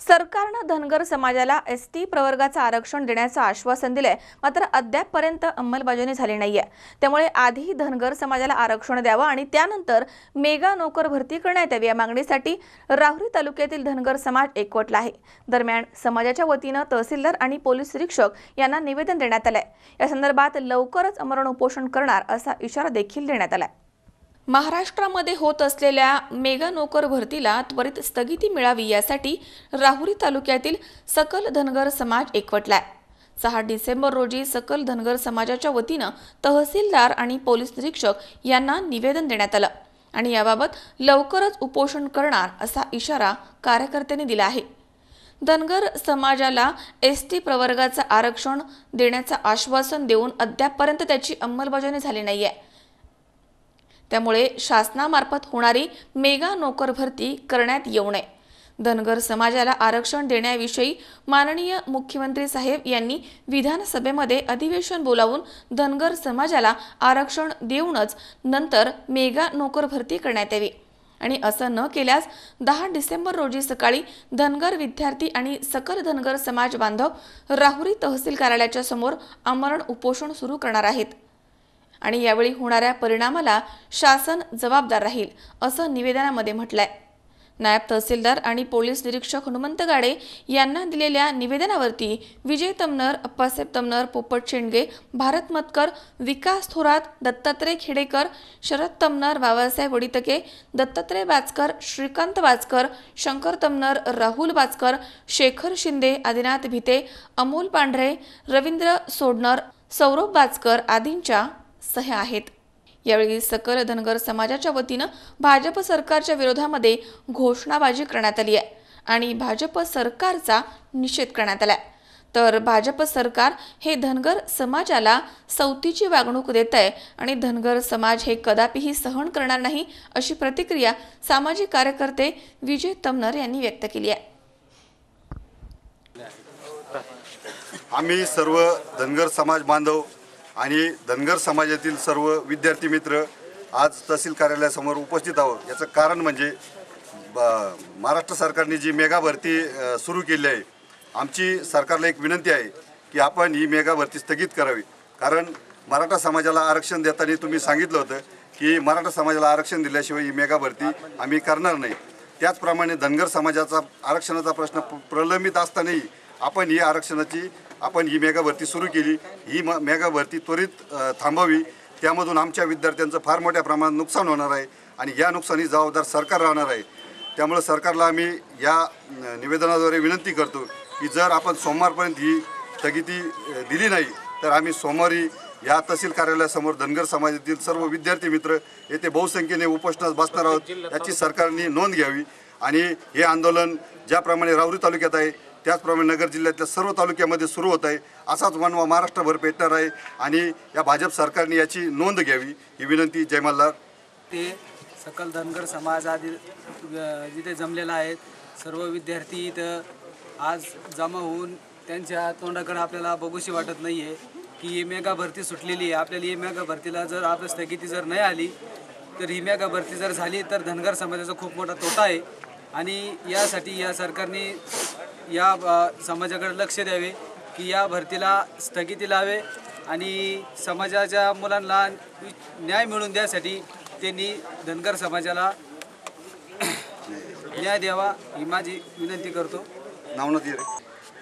सरकारनं धनगर समाजाला ST प्रवर्गाचं आरक्षण देण्याचं आश्वासन दिलंय, मात्र अद्यापपर्यंत अंमलबजावणी झाली नाहीये. त्यामुळे आधी धनगर समाजाला आरक्षण द्यावं आणि त्यानंतर मेगा नोकर भरती करण्यात यावी या मागणीसाठी राहुरी तालुक्यातील धनगर समाज एकवटला आहे. दरम्यान समाजाच्या वतीनं तहसीलदार आणि पोलीस निरीक्षक यांना निवेदन देण्यात आलंय. या संदर्भात लवकरच आमरण उपोषण करणार असा इशारा देखील देण्यात आलाय. महाराष्ट्रामध्ये होत असलेल्या मेगा नोकर भरतीला त्वरित स्थगिती मिळावी यासाठी राहुरी तालुक्यातील सकल धनगर समाज एकवटलाय. 6 डिसेंबर रोजी सकल धनगर समाजाच्या वतीनं तहसीलदार आणि पोलीस निरीक्षक यांना निवेदन देण्यात आलं आणि याबाबत लवकरच उपोषण करणार असा इशारा कार्यकर्त्यांनी दिला आहे. धनगर समाजाला ST प्रवर्गाचं आरक्षण देण्याचं आश्वासन देऊन अद्यापपर्यंत त्याची अंमलबजावणी झाली नाहीये. त्यामुळे शासनामार्फत होणारी मेगा नोकर भरती करण्यात येऊ नये. धनगर समाजाला आरक्षण देण्याविषयी माननीय मुख्यमंत्री साहेब यांनी विधानसभेमध्ये अधिवेशन बोलावून धनगर समाजाला आरक्षण देऊनच नंतर मेगा नोकर भरती करण्यात यावी आणि असं न केल्यास 10 डिसेंबर रोजी सकाळी धनगर विद्यार्थी आणि सकल धनगर समाज बांधव राहुरी तहसील कार्यालयाच्या समोर आमरण उपोषण सुरू करणार आहेत आणि यावेळी होणाऱ्या परिणामाला शासन जबाबदार राहील असं निवेदनामध्ये म्हटलंय. नायब तहसीलदार आणि पोलीस निरीक्षक हनुमंत गाडे यांना दिलेल्या निवेदनावरती विजय तमनर, अप्पासाहेब तमनर, पोपट शेंडगे, भारत मतकर, विकास थोरात, दत्तात्रय खेडेकर, शरद तमनर, बाबासाहेब वडितके, दत्तात्रय बाचकर, श्रीकांत बाचकर, शंकर तमनर, राहुल बाचकर, शेखर शिंदे, आदिनाथ भिते, अमोल पांढरे, रवींद्र सोडनर, सौरभ बाचकर आदींच्या सह्या आहेत. यावेळी सकल धनगर समाजाच्या वतीनं भाजप सरकारच्या विरोधामध्ये घोषणाबाजी करण्यात आली आहे आणि भाजप सरकारचा निषेध करण्यात आलाय. तर भाजप सरकार हे धनगर समाजाला सवतीची वागणूक देत आहे आणि धनगर समाज हे कदापिही सहन करणार नाही अशी प्रतिक्रिया सामाजिक कार्यकर्ते विजय तमनर यांनी व्यक्त केली आहे. आम्ही सर्व धनगर समाज बांधव आणि धनगर समाजातील सर्व विद्यार्थी मित्र आज तहसील कार्यालयासमोर उपस्थित आहोत. याचं कारण म्हणजे महाराष्ट्र सरकारने जी मेगा भरती सुरू केली आहे, आमची सरकारला एक विनंती आहे की आपण ही मेगा भरती स्थगित करावी. कारण मराठा समाजाला आरक्षण देताना तुम्ही सांगितलं होतं की मराठा समाजाला आरक्षण दिल्याशिवाय ही मेगा भरती आम्ही करणार नाही. त्याचप्रमाणे धनगर समाजाचा आरक्षणाचा प्रश्न प्रलंबित असतानाही आपण ही मेगा भरती सुरू केली. ही मेगा भरती त्वरित थांबवावी. त्यामधून आमच्या विद्यार्थ्यांचं फार मोठ्या प्रमाणात नुकसान होणार आहे आणि या नुकसानी जबाबदार सरकार राहणार आहे. त्यामुळे सरकारला आम्ही या निवेदनाद्वारे विनंती करतो की जर आपण सोमवारपर्यंत ही स्थगिती दिली नाही तर आम्ही सोमवारी या तहसील कार्यालयासमोर धनगर समाजातील सर्व विद्यार्थी मित्र येथे बहुसंख्येने उपोषणास बसणार आहोत। याची सरकारने नोंद घ्यावी आणि हे आंदोलन ज्याप्रमाणे राहुरी तालुक्यात आहे त्याचप्रमाणे नगर जिल्ह्यातल्या सर्व तालुक्यामध्ये सुरू होत आहे, असाच वणवा महाराष्ट्रभर पेटणार आहे आणि या भाजप सरकारने याची नोंद घ्यावी ही विनंती। जय मल्हार। ते सकल धनगर समाज आधी जिथे जमलेला आहे, सर्व विद्यार्थी इथं आज जमा होऊन त्यांच्या तोंडाकडे आपल्याला बघूशी वाटत नाही आहे की ही मेगा भरती सुटलेली आहे। आपल्याला ही मेगा भरतीला जर आपली स्थगिती जर नाही आली तर ही मेगा भरती जर झाली तर धनगर समाजाचा खूप मोठा तोटा आहे आणि यासाठी या सरकारने या समाजाकडे लक्ष द्यावे की या भरतीला स्थगिती लावे आणि समाजाच्या मुलांना न्याय मिळवून द्यासाठी त्यांनी धनगर समाजाला न्याय द्यावा ही माझी विनंती करतो।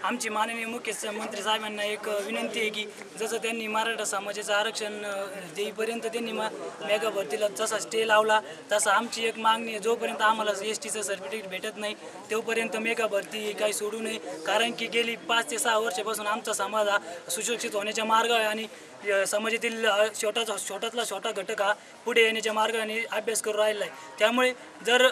आमची माननीय मुख्यमंत्री साहेबांना एक विनंती आहे की जसं त्यांनी मराठा समाजाचं आरक्षण देईपर्यंत त्यांनी मेगा भरतीला जसा स्टे लावला तसा आमची एक मागणी आहे, जोपर्यंत आम्हाला STचं सर्टिफिकेट भेटत नाही तोपर्यंत मेगा भरती काही सोडू नये। कारण की गेली 5 ते 6 वर्षापासून आमचा समाज हा सुशिक्षित होण्याच्या मार्गावर आहे आणि समाजातील छोटातला छोटा घटक हा पुढे येण्याच्या मार्गाने अभ्यास करून राहिला आहे। त्यामुळे जर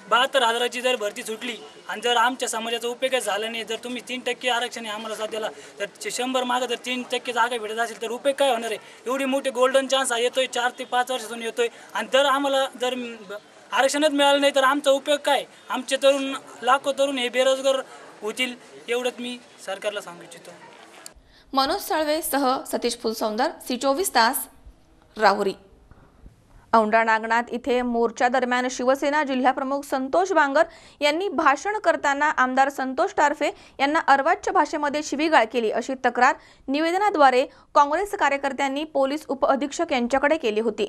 72,000ची जर भरती सुटली आणि जर आमच्या समाजाचा उपयोगच झाला नाही, जर तुम्ही 3% आरक्षण आम्हाला साध्याला तर 100 मागं जर 3% जागा भेटत असेल तर उपयोग काय होणार आहे? एवढी मोठी गोल्डन चान्स येतोय, 4 ते 5 वर्षातून येतोय आणि जर आम्हाला जर आरक्षणच मिळालं नाही तर आमचा उपयोग काय? आमचे तरुण लाखो तरुण हे बेरोजगार होतील, एवढंच मी सरकारला सांगू इच्छितो। मनोज साळवे सह सतीश फुलसौंदर, C24 तास, राहुरी। औंढा नागनाथ इथे मोर्चा दरम्यान शिवसेना जिल्हाप्रमुख संतोष बांगर यांनी भाषण करताना आमदार संतोष टारफे यांना अर्वाच्य भाषेमध्ये शिवीगाळ केली अशी तक्रार निवेदनाद्वारे काँग्रेस कार्यकर्त्यांनी पोलीस उपअधीक्षक यांच्याकडे केली होती।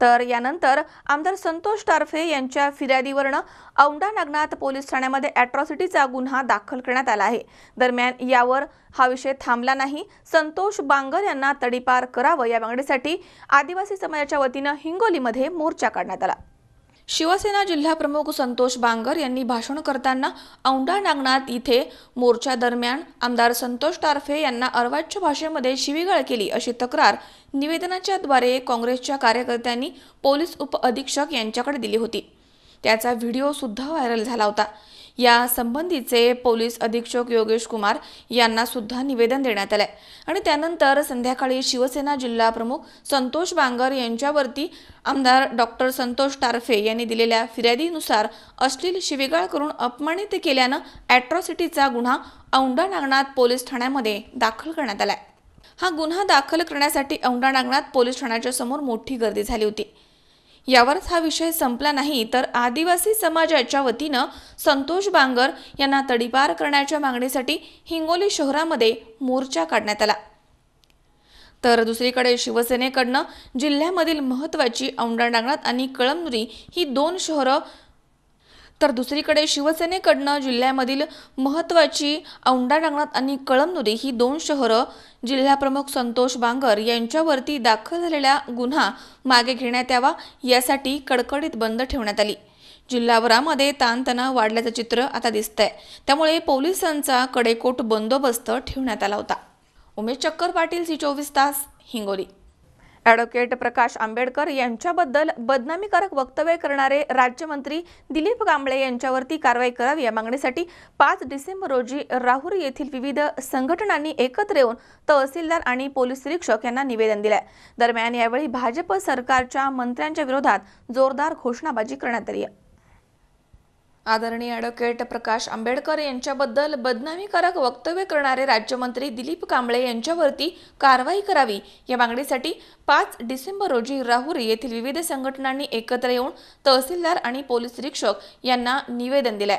तर यानंतर आमदार संतोष टारफे यांच्या फिर्यादीवरनं औंढा नागनाथ पोलीस ठाण्यामध्ये अॅट्रॉसिटीचा गुन्हा दाखल करण्यात आला आहे। दरम्यान यावर हा विषय थांबला नाही। संतोष बांगर यांना तडीपार करावं या मागणीसाठी आदिवासी समाजाच्या वतीनं हिंगोलीमध्ये मोर्चा काढण्यात आला। शिवसेना जिल्हाप्रमुख संतोष बांगर यांनी भाषण करताना औंढा नागनाथ इथे मोर्चा दरम्यान आमदार संतोष टारफे यांना अर्वाच्य भाषेमध्ये शिवीगाळ केली अशी तक्रार निवेदनाच्या द्वारे काँग्रेसच्या कार्यकर्त्यांनी पोलीस उपअधीक्षक यांच्याकडे दिली होती। त्याचा व्हिडिओ सुद्धा व्हायरल झाला होता। या संबंधीचे पोलीस अधीक्षक योगेश कुमार यांना सुद्धा निवेदन देण्यात आले आणि त्यानंतर संध्याकाळी शिवसेना जिल्हा प्रमुख संतोष बांगर यांच्यावरती आमदार डॉक्टर संतोष टारफे यांनी दिलेल्या फिर्यादीनुसार अश्लील शिवीगाळ करून अपमानित केल्यानं अॅट्रॉसिटीचा गुन्हा औंढा नागनाथ पोलीस ठाण्यामध्ये दाखल करण्यात आला। हा गुन्हा दाखल करण्यासाठी औंढा नागनाथ पोलीस ठाण्याच्या समोर मोठी गर्दी झाली होती। यावरच हा विषय संपला नाही तर आदिवासी समाजाच्या वतीनं संतोष बांगर यांना तडीपार करण्याच्या मागणीसाठी हिंगोली शहरामध्ये मोर्चा काढण्यात आला। तर दुसरीकडे शिवसेनेकडनं जिल्ह्यामधील महत्त्वाची औंढा नागनाथ आणि कळमनुरी ही 2 शहरं तर दुसरीकडे शिवसेनेकडनं जिल्ह्यामधील महत्त्वाची औंढा नागनाथ आणि कळमनुरी ही 2 शहरं जिल्हाप्रमुख संतोष बांगर यांच्यावरती दाखल झालेला गुन्हा मागे घेण्यात यावा यासाठी कडकडीत बंद ठेवण्यात आली। जिल्हाभरामध्ये ताणतणाव वाढल्याचं चित्र आता दिसतंय, त्यामुळे पोलिसांचा कडेकोट बंदोबस्त ठेवण्यात आला होता। उमेश चक्कर पाटील, C24 तास, हिंगोली। ॲडव्होकेट प्रकाश आंबेडकर यांच्याबद्दल बदनामीकारक वक्तव्य करणारे राज्यमंत्री दिलीप कांबळे यांच्यावरती कारवाई करावी या मागणीसाठी 5 डिसेंबर रोजी राहुरी येथील विविध संघटनांनी एकत्र येऊन तहसीलदार आणि पोलीस निरीक्षक यांना निवेदन दिले। दरम्यान यावेळी भाजप सरकारच्या मंत्र्यांच्या विरोधात जोरदार घोषणाबाजी करण्यात आली आहे। आदरणीय ॲडव्होकेट प्रकाश आंबेडकर यांच्याबद्दल बदनामीकारक वक्तव्य करणारे राज्यमंत्री दिलीप कांबळे यांच्यावरती कारवाई करावी या मागणीसाठी 5 डिसेंबर रोजी राहुरी येथील विविध संघटनांनी एकत्र येऊन तहसीलदार आणि पोलीस निरीक्षक यांना निवेदन दिले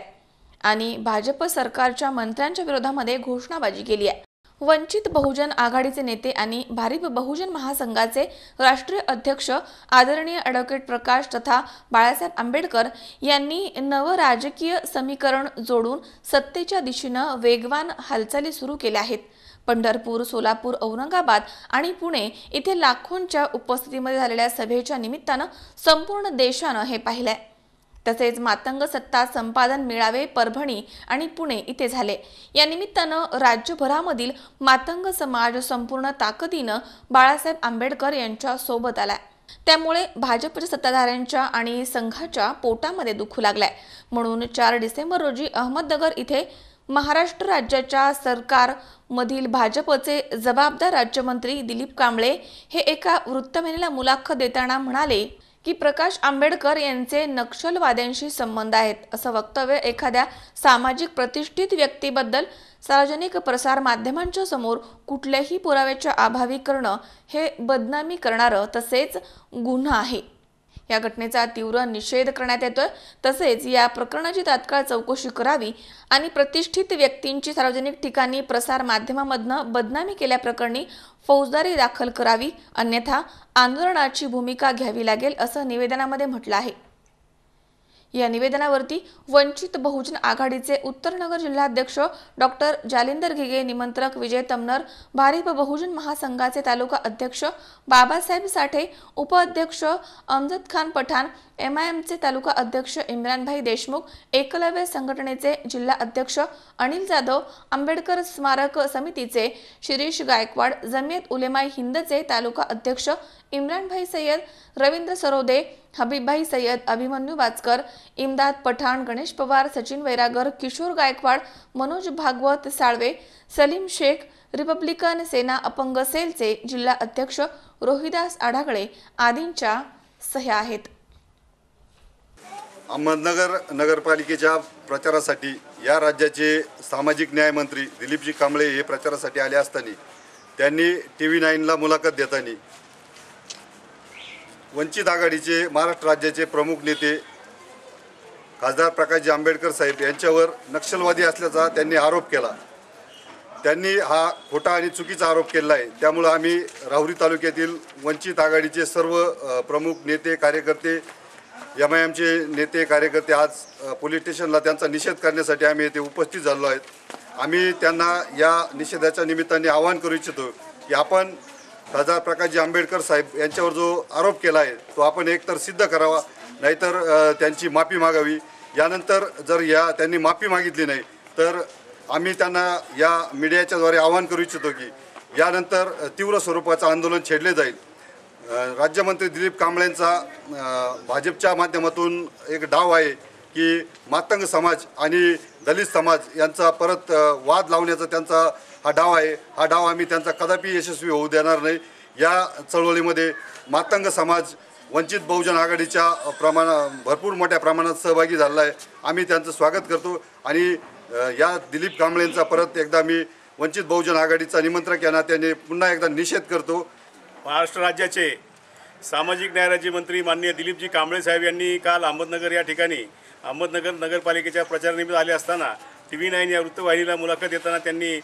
आणि भाजप सरकारच्या मंत्र्यांच्या विरोधामध्ये घोषणाबाजी केली आहे। वंचित बहुजन आघाडीचे नेते आणि भारिप बहुजन महासंघाचे राष्ट्रीय अध्यक्ष आदरणीय ॲडव्होकेट प्रकाश तथा बाळासाहेब आंबेडकर यांनी नव राजकीय समीकरण जोडून सत्तेच्या दिशेनं वेगवान हालचाली सुरू केल्या आहेत। पंढरपूर, सोलापूर, औरंगाबाद आणि पुणे इथे लाखोंच्या उपस्थितीमध्ये झालेल्या सभेच्या निमित्तानं संपूर्ण देशानं हे पाहिलंय। तसेच मातंग सत्ता संपादन मेळावे परभणी आणि पुणे इथे झाले। या निमित्तानं राज्यभरामधील मातंग समाज संपूर्ण ताकदीनं बाळासाहेब आंबेडकर यांच्या सोबत आलाय। त्यामुळे भाजपच्या सत्ताधाऱ्यांच्या आणि संघाच्या पोटामध्ये दुखू लागलाय। म्हणून 4 डिसेंबर रोजी अहमदनगर इथे महाराष्ट्र राज्याच्या सरकार मधील भाजपचे जबाबदार राज्यमंत्री दिलीप कांबळे हे एका वृत्तवाहिनीला मुलाखत देताना म्हणाले की प्रकाश आंबेडकर यांचे नक्षलवाद्यांशी संबंध आहेत, असं वक्तव्य एखाद्या सामाजिक प्रतिष्ठित व्यक्तीबद्दल सार्वजनिक प्रसार माध्यमांच्या समोर कुठल्याही पुराव्याच्या अभावी करणं हे बदनामी करणारं तसेच गुन्हा आहे। या घटनेचा तीव्र निषेध करण्यात येतोय। तसेच या प्रकरणाची तात्काळ चौकशी करावी आणि प्रतिष्ठित व्यक्तींची सार्वजनिक ठिकाणी प्रसार माध्यमांमधनं बदनामी केल्याप्रकरणी फौजदारी दाखल करावी, अन्यथा आंदोलनाची भूमिका घ्यावी लागेल, असं निवेदनामध्ये म्हटलं आहे। या निवेदनावरती वंचित बहुजन आघाडीचे उत्तरनगर जिल्हाध्यक्ष डॉक्टर जालिंदर घिगे, निमंत्रक विजय तमनर, भारिप बहुजन महासंघाचे तालुका अध्यक्ष बाबासाहेब साठे, उपाध्यक्ष अमजद खान पठाण, MIMचे तालुका अध्यक्ष इम्रानभाई देशमुख, एकलव्य संघटनेचे जिल्हा अध्यक्ष अनिल जाधव, आंबेडकर स्मारक समितीचे शिरीष गायकवाड, जमियत उलेमा हिंदचे तालुका अध्यक्ष इम्रानभाई सय्यद, रवींद्र सरोदे, हबीबभाई सय्यद, अभिमन्यू वाचकर, इमदाद पठाण, गणेश पवार, सचिन वैरागर, किशोर गायकवाड, मनोज भागवत साळवे, सलीम शेख, रिपब्लिकन सेना अपंग सेलचे जिल्हा अध्यक्ष रोहिदास आढागळे आदींच्या सह्या आहेत। अहमदनगर नगरपालिकेच्या प्रचारासाठी या राज्याचे सामाजिक न्याय मंत्री दिलीपजी कांबळे हे प्रचारासाठी आले असताना त्यांनी TV9ला मुलाखत देताना वंचित आघाडीचे महाराष्ट्र राज्याचे प्रमुख नेते खासदार प्रकाशजी आंबेडकर साहेब यांच्यावर नक्षलवादी असल्याचा त्यांनी आरोप केला। त्यांनी हा खोटा आणि चुकीचा आरोप केला आहे। त्यामुळे आम्ही राहुरी तालुक्यातील वंचित आघाडीचे सर्व प्रमुख नेते कार्यकर्ते, MIMचे नेते कार्यकर्ते आज पोलीस स्टेशनला त्यांचा निषेध करण्यासाठी आम्ही येथे उपस्थित झालो आहेत। आम्ही त्यांना या निषेधाच्या निमित्ताने आवाहन करू इच्छितो की आपण खासदार प्रकाशजी आंबेडकर साहेब यांच्यावर जो आरोप केला आहे तो आपण एकतर सिद्ध करावा, नाहीतर त्यांची माफी मागावी। यानंतर जर त्यांनी माफी मागितली नाही तर आम्ही त्यांना या मीडियाच्या द्वारे आवाहन करू इच्छितो की यानंतर तीव्र स्वरूपाचं आंदोलन छेडले जाईल। राज्यमंत्री दिलीप कांबळेंचा भाजपच्या माध्यमातून एक डाव आहे की मातंग समाज आणि दलित समाज यांचा परत वाद लावण्याचा त्यांचा हा डाव आहे। हा डाव आम्ही त्यांचा कदापि यशस्वी होऊ देणार नाही। या चळवळीमध्ये मातंग समाज वंचित बहुजन आघाडीच्या भरपूर मोठ्या प्रमाणात सहभागी झाला आहे। आम्ही त्यांचं स्वागत करतो आणि या दिलीप कांबळेंचा परत एकदा मी वंचित बहुजन आघाडीचा निमंत्रक या नात्याने पुन्हा एकदा निषेध करतो। महाराष्ट्र राज्याचे सामाजिक न्याय राज्यमंत्री माननीय दिलीपजी कांबळे साहेब यांनी काल अहमदनगर या ठिकाणी अहमदनगर नगरपालिकेच्या प्रचारानिमित्त आले असताना TV9 या वृत्तवाहिनीला मुलाखत देताना त्यांनी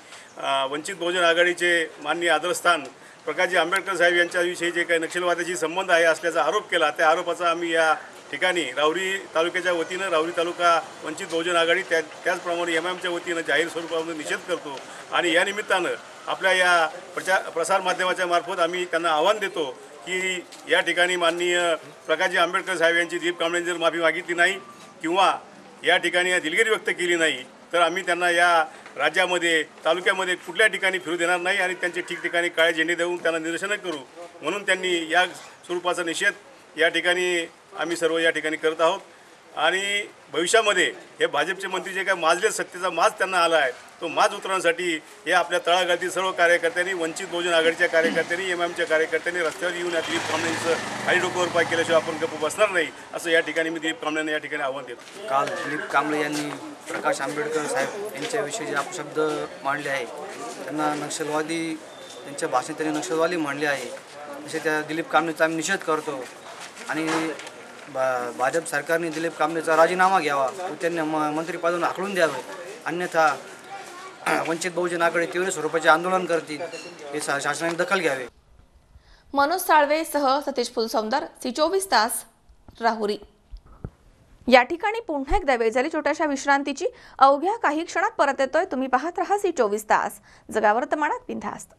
वंचित बहुजन आघाडीचे माननीय आदरस्थान प्रकाशजी आंबेडकर साहेब यांच्याविषयी जे काही नक्षलवादाशी संबंध आहे असल्याचा आरोप केला। त्या आरोपाचा आम्ही या ठिकाणी राहुरी तालुक्याच्या वतीनं राहुरी तालुका वंचित बहुजन आघाडी त्याचप्रमाणे MIMच्या वतीनं जाहीर स्वरूपामध्ये निषेध करतो आणि या निमित्तानं आपल्या या प्रसार माध्यमाच्या मार्फत आम्ही त्यांना आव्हान देतो की या ठिकाणी माननीय प्रकाशजी आंबेडकर साहेब यांची दिलीप कांबळेंनी जर माफी मागितली नाही किंवा या ठिकाणी दिलगिरी व्यक्त केली नाही तर आम्ही त्यांना या राज्यामध्ये तालुक्यामध्ये कुठल्या ठिकाणी फिरू देणार नाही आणि त्यांचे ठिकठिकाणी काळे झेंडे देऊन त्यांना निदर्शनं करू म्हणून त्यांनी या स्वरूपाचा निषेध या ठिकाणी आम्ही सर्व या ठिकाणी करत आहोत। आणि भविष्यामध्ये हे भाजपचे मंत्री जे काय माजले सत्तेचा माज त्यांना आला आहे तो माज उतरवण्यासाठी हे आपल्या तळागाळातील सर्व कार्यकर्त्यांनी वंचित बहुजन आघाडीच्या कार्यकर्त्यांनी MIMच्या कार्यकर्त्यांनी रस्त्यावर येऊन या दिलीप कांबळेंचं खाली डोक्यावर पाय केल्याशिवाय आपण गप्प बसणार नाही असं या ठिकाणी मी दिलीप कांबळेंना या ठिकाणी आव्हान देतो। काल दिलीप कांबळे यांनी प्रकाश आंबेडकर साहेब यांच्याविषयी जे अपशब्द मांडले आहे त्यांना नक्षलवादी त्यांच्या भाषेत त्यांनी नक्षलवादी मांडले आहे असे त्या दिलीप कांबळेचा आम्ही निषेध करतो आणि भाजप सरकारने दिलीप कांबळेचा राजीनामा घ्यावा व त्यांनी मंत्रिपदावरून हाकलून द्यावे, अन्यथा वंचित बहुजन आघाडी तीव्र स्वरूपाचे आंदोलन करतील हे शासनाने दखल घ्यावे। मनोज साळवे सह सतीश फुलसौंदर, C24 तास, राहुरी। या ठिकाणी पुन्हा एकदा वेळ झाली छोट्याशा विश्रांतीची। अवघ्या काही क्षणात परत येतोय। तुम्ही पाहत रहा C24 तास, जगा वर्तमानात बिनधास्त।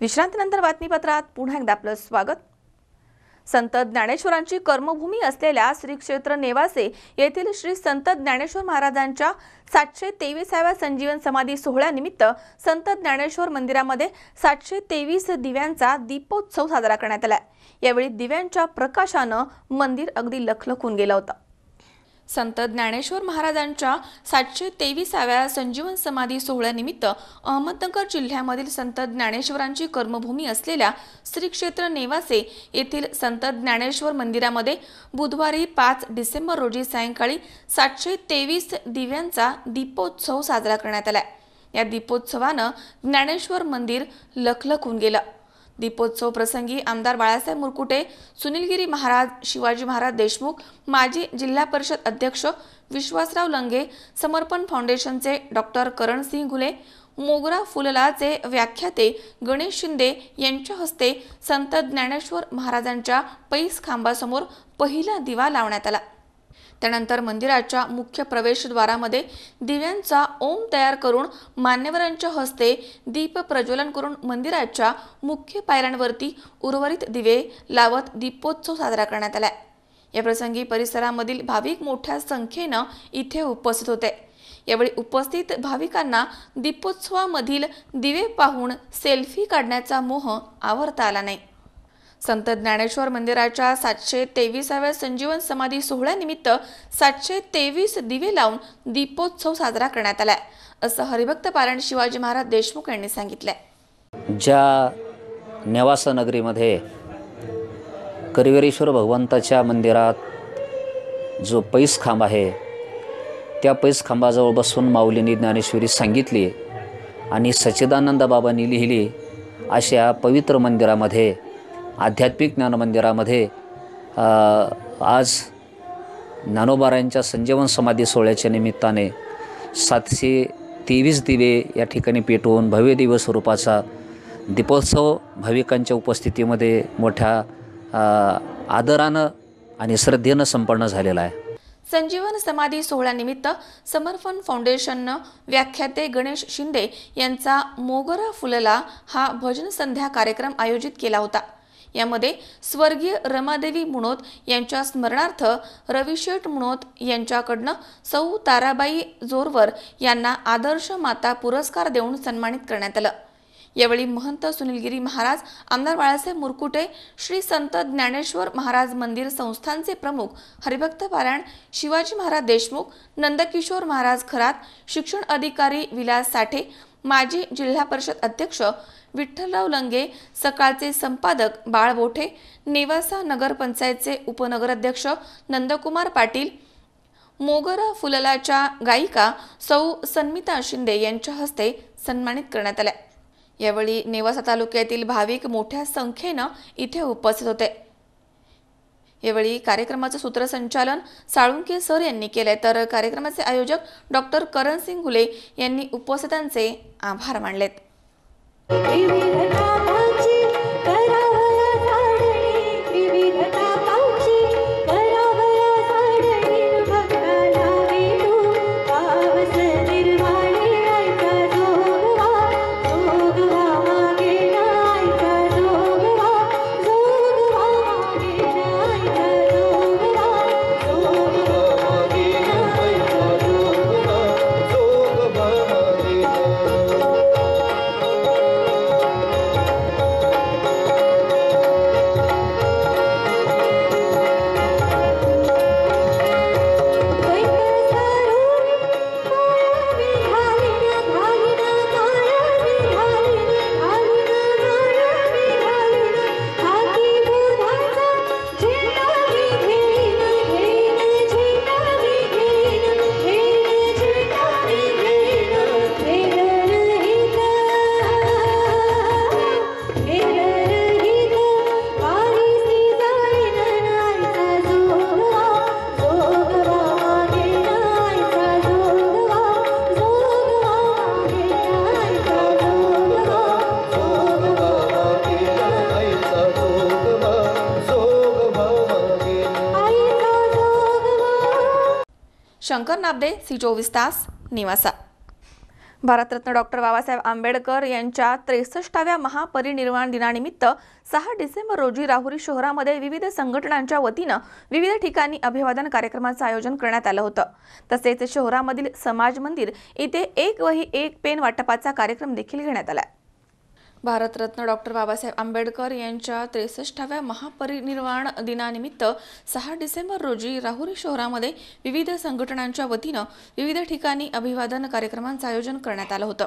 विश्रांतीनंतर बातमीपत्रात पुन्हा एकदा आपलं स्वागत। संत ज्ञानेश्वरांची कर्मभूमी असलेल्या श्री क्षेत्र नेवासे येथील श्री संत ज्ञानेश्वर महाराजांच्या 723व्या संजीवन समाधी सोहळ्यानिमित्त संत ज्ञानेश्वर मंदिरामध्ये 723 दिव्यांचा दीपोत्सव साजरा करण्यात आला। यावेळी दिव्यांच्या प्रकाशाने मंदिर अगदी लखलखून गेलं होतं। संत ज्ञानेश्वर महाराजांच्या 723व्या संजीवन समाधी सोहळ्यानिमित्त अहमदनगर जिल्ह्यामधील संत ज्ञानेश्वरांची कर्मभूमी असलेल्या श्री क्षेत्र नेवासे येथील संत ज्ञानेश्वर मंदिरामध्ये बुधवारी 5 डिसेंबर रोजी सायंकाळी 723 दिव्यांचा दीपोत्सव साजरा करण्यात आला। या दीपोत्सवाने ज्ञानेश्वर मंदिर लखलखून गेलं। दीपोत्सव प्रसंगी आमदार बाळासाहेब मुरकुटे, सुनीलगिरी महाराज, शिवाजी महाराज देशमुख, माजी जिल्हा परिषद अध्यक्ष विश्वासराव लंगे, समर्पण फाउंडेशनचे डॉक्टर करणसिंह घुले, मोगरा फुललाचे व्याख्याते गणेश शिंदे यांच्या हस्ते संत ज्ञानेश्वर महाराजांच्या पैस खांबासमोर पहिला दिवा लावण्यात आला। त्यानंतर मंदिराच्या मुख्य प्रवेशद्वारामध्ये दिव्यांचा ओम तयार करून मान्यवरांच्या हस्ते दीप प्रज्वलन करून मंदिराच्या मुख्य पायऱ्यांवरती उर्वरित दिवे लावत दीपोत्सव साजरा करण्यात आला। या प्रसंगी परिसरामधील भाविक मोठ्या संख्येने इथे उपस्थित होते। यावेळी उपस्थित भाविकांना दीपोत्सवामधील दिवे पाहून सेल्फी काढण्याचा मोह आवरता आला नाही। संत ज्ञानेश्वर मंदिराच्या 723व्या संजीवन समाधी सोहळ्यानिमित्त 723 दिवे लावून दीपोत्सव साजरा करण्यात आला, असं हरिभक्त पारायण शिवाजी महाराज देशमुख यांनी सांगितलंय। ज्या नेवासा नगरीमध्ये करवीरेश्वर भगवंताच्या मंदिरात जो पैस खांब आहे, त्या पैस खांबाजवळ बसून माऊलींनी ज्ञानेश्वरी सांगितली आणि सच्चिदानंद बाबांनी लिहिली अशा पवित्र मंदिरामध्ये, आध्यात्मिक ज्ञान मंदिरामध्ये आज ज्ञानोबारायांच्या संजीवन समाधी सोहळ्याच्या निमित्ताने 723 दिवे या ठिकाणी पेटवून भव्य दिव्य स्वरूपाचा दीपोत्सव भाविकांच्या उपस्थितीमध्ये मोठ्या आदरानं आणि श्रद्धेनं संपन्न झालेला आहे। संजीवन समाधी सोहळ्यानिमित्त समर्पण फाउंडेशननं व्याख्याते गणेश शिंदे यांचा मोगरा फुलला हा भजन संध्या कार्यक्रम आयोजित केला होता। यामध्ये स्वर्गीय रमादेवी मुणोत यांच्या स्मरणार्थ रविशेठ मुणोत यांच्याकडनं सौ ताराबाई जोरवर यांना आदर्श माता पुरस्कार देऊन सन्मानित करण्यात आलं। यावेळी महंत सुनीलगिरी महाराज, आमदार बाळासाहेब मुरकुटे, श्री संत ज्ञानेश्वर महाराज मंदिर संस्थानचे प्रमुख हरिभक्त पारायण शिवाजी महाराज देशमुख, नंदकिशोर महाराज खरात, शिक्षण अधिकारी विलास साठे, माजी जिल्हा परिषद अध्यक्ष विठ्ठलराव लंगे, सकाळचे संपादक बाळ बोठे, नेवासा नगर पंचायतचे उपनगराध्यक्ष नंदकुमार पाटील, मोगरा फुललाच्या गायिका सौ सन्मिता शिंदे यांच्या हस्ते सन्मानित करण्यात आले। यावेळी नेवासा तालुक्यातील भाविक मोठ्या संख्येने इथे उपस्थित होते। यावेळी कार्यक्रमाचे सूत्रसंचालन साळुंके सर यांनी केले, तर कार्यक्रमाचे आयोजक डॉक्टर करणसिंह घुले यांनी उपस्थितांचे आभार मानलेत। शंकर नाबदे, सी 24 तास, नेवासा। भारतरत्न डॉक्टर बाबासाहेब आंबेडकर यांच्या 63व्या महापरिनिर्वाण दिनानिमित्त 6 डिसेंबर रोजी राहुरी शहरामध्ये विविध संघटनांच्या वतीनं विविध ठिकाणी अभिवादन कार्यक्रमाचं आयोजन करण्यात आलं होतं. तसेच शहरामधील समाज मंदिर इथे एक वही एक पेन वाटपाचा कार्यक्रम देखील घेण्यात आला. भारतरत्न डॉक्टर बाबासाहेब आंबेडकर यांच्या 63व्या महापरिनिर्वाण दिनानिमित्त 6 डिसेंबर रोजी राहुरी शहरामध्ये विविध संघटनांच्या वतीनं विविध ठिकाणी अभिवादन कार्यक्रमांचं आयोजन करण्यात आलं होतं.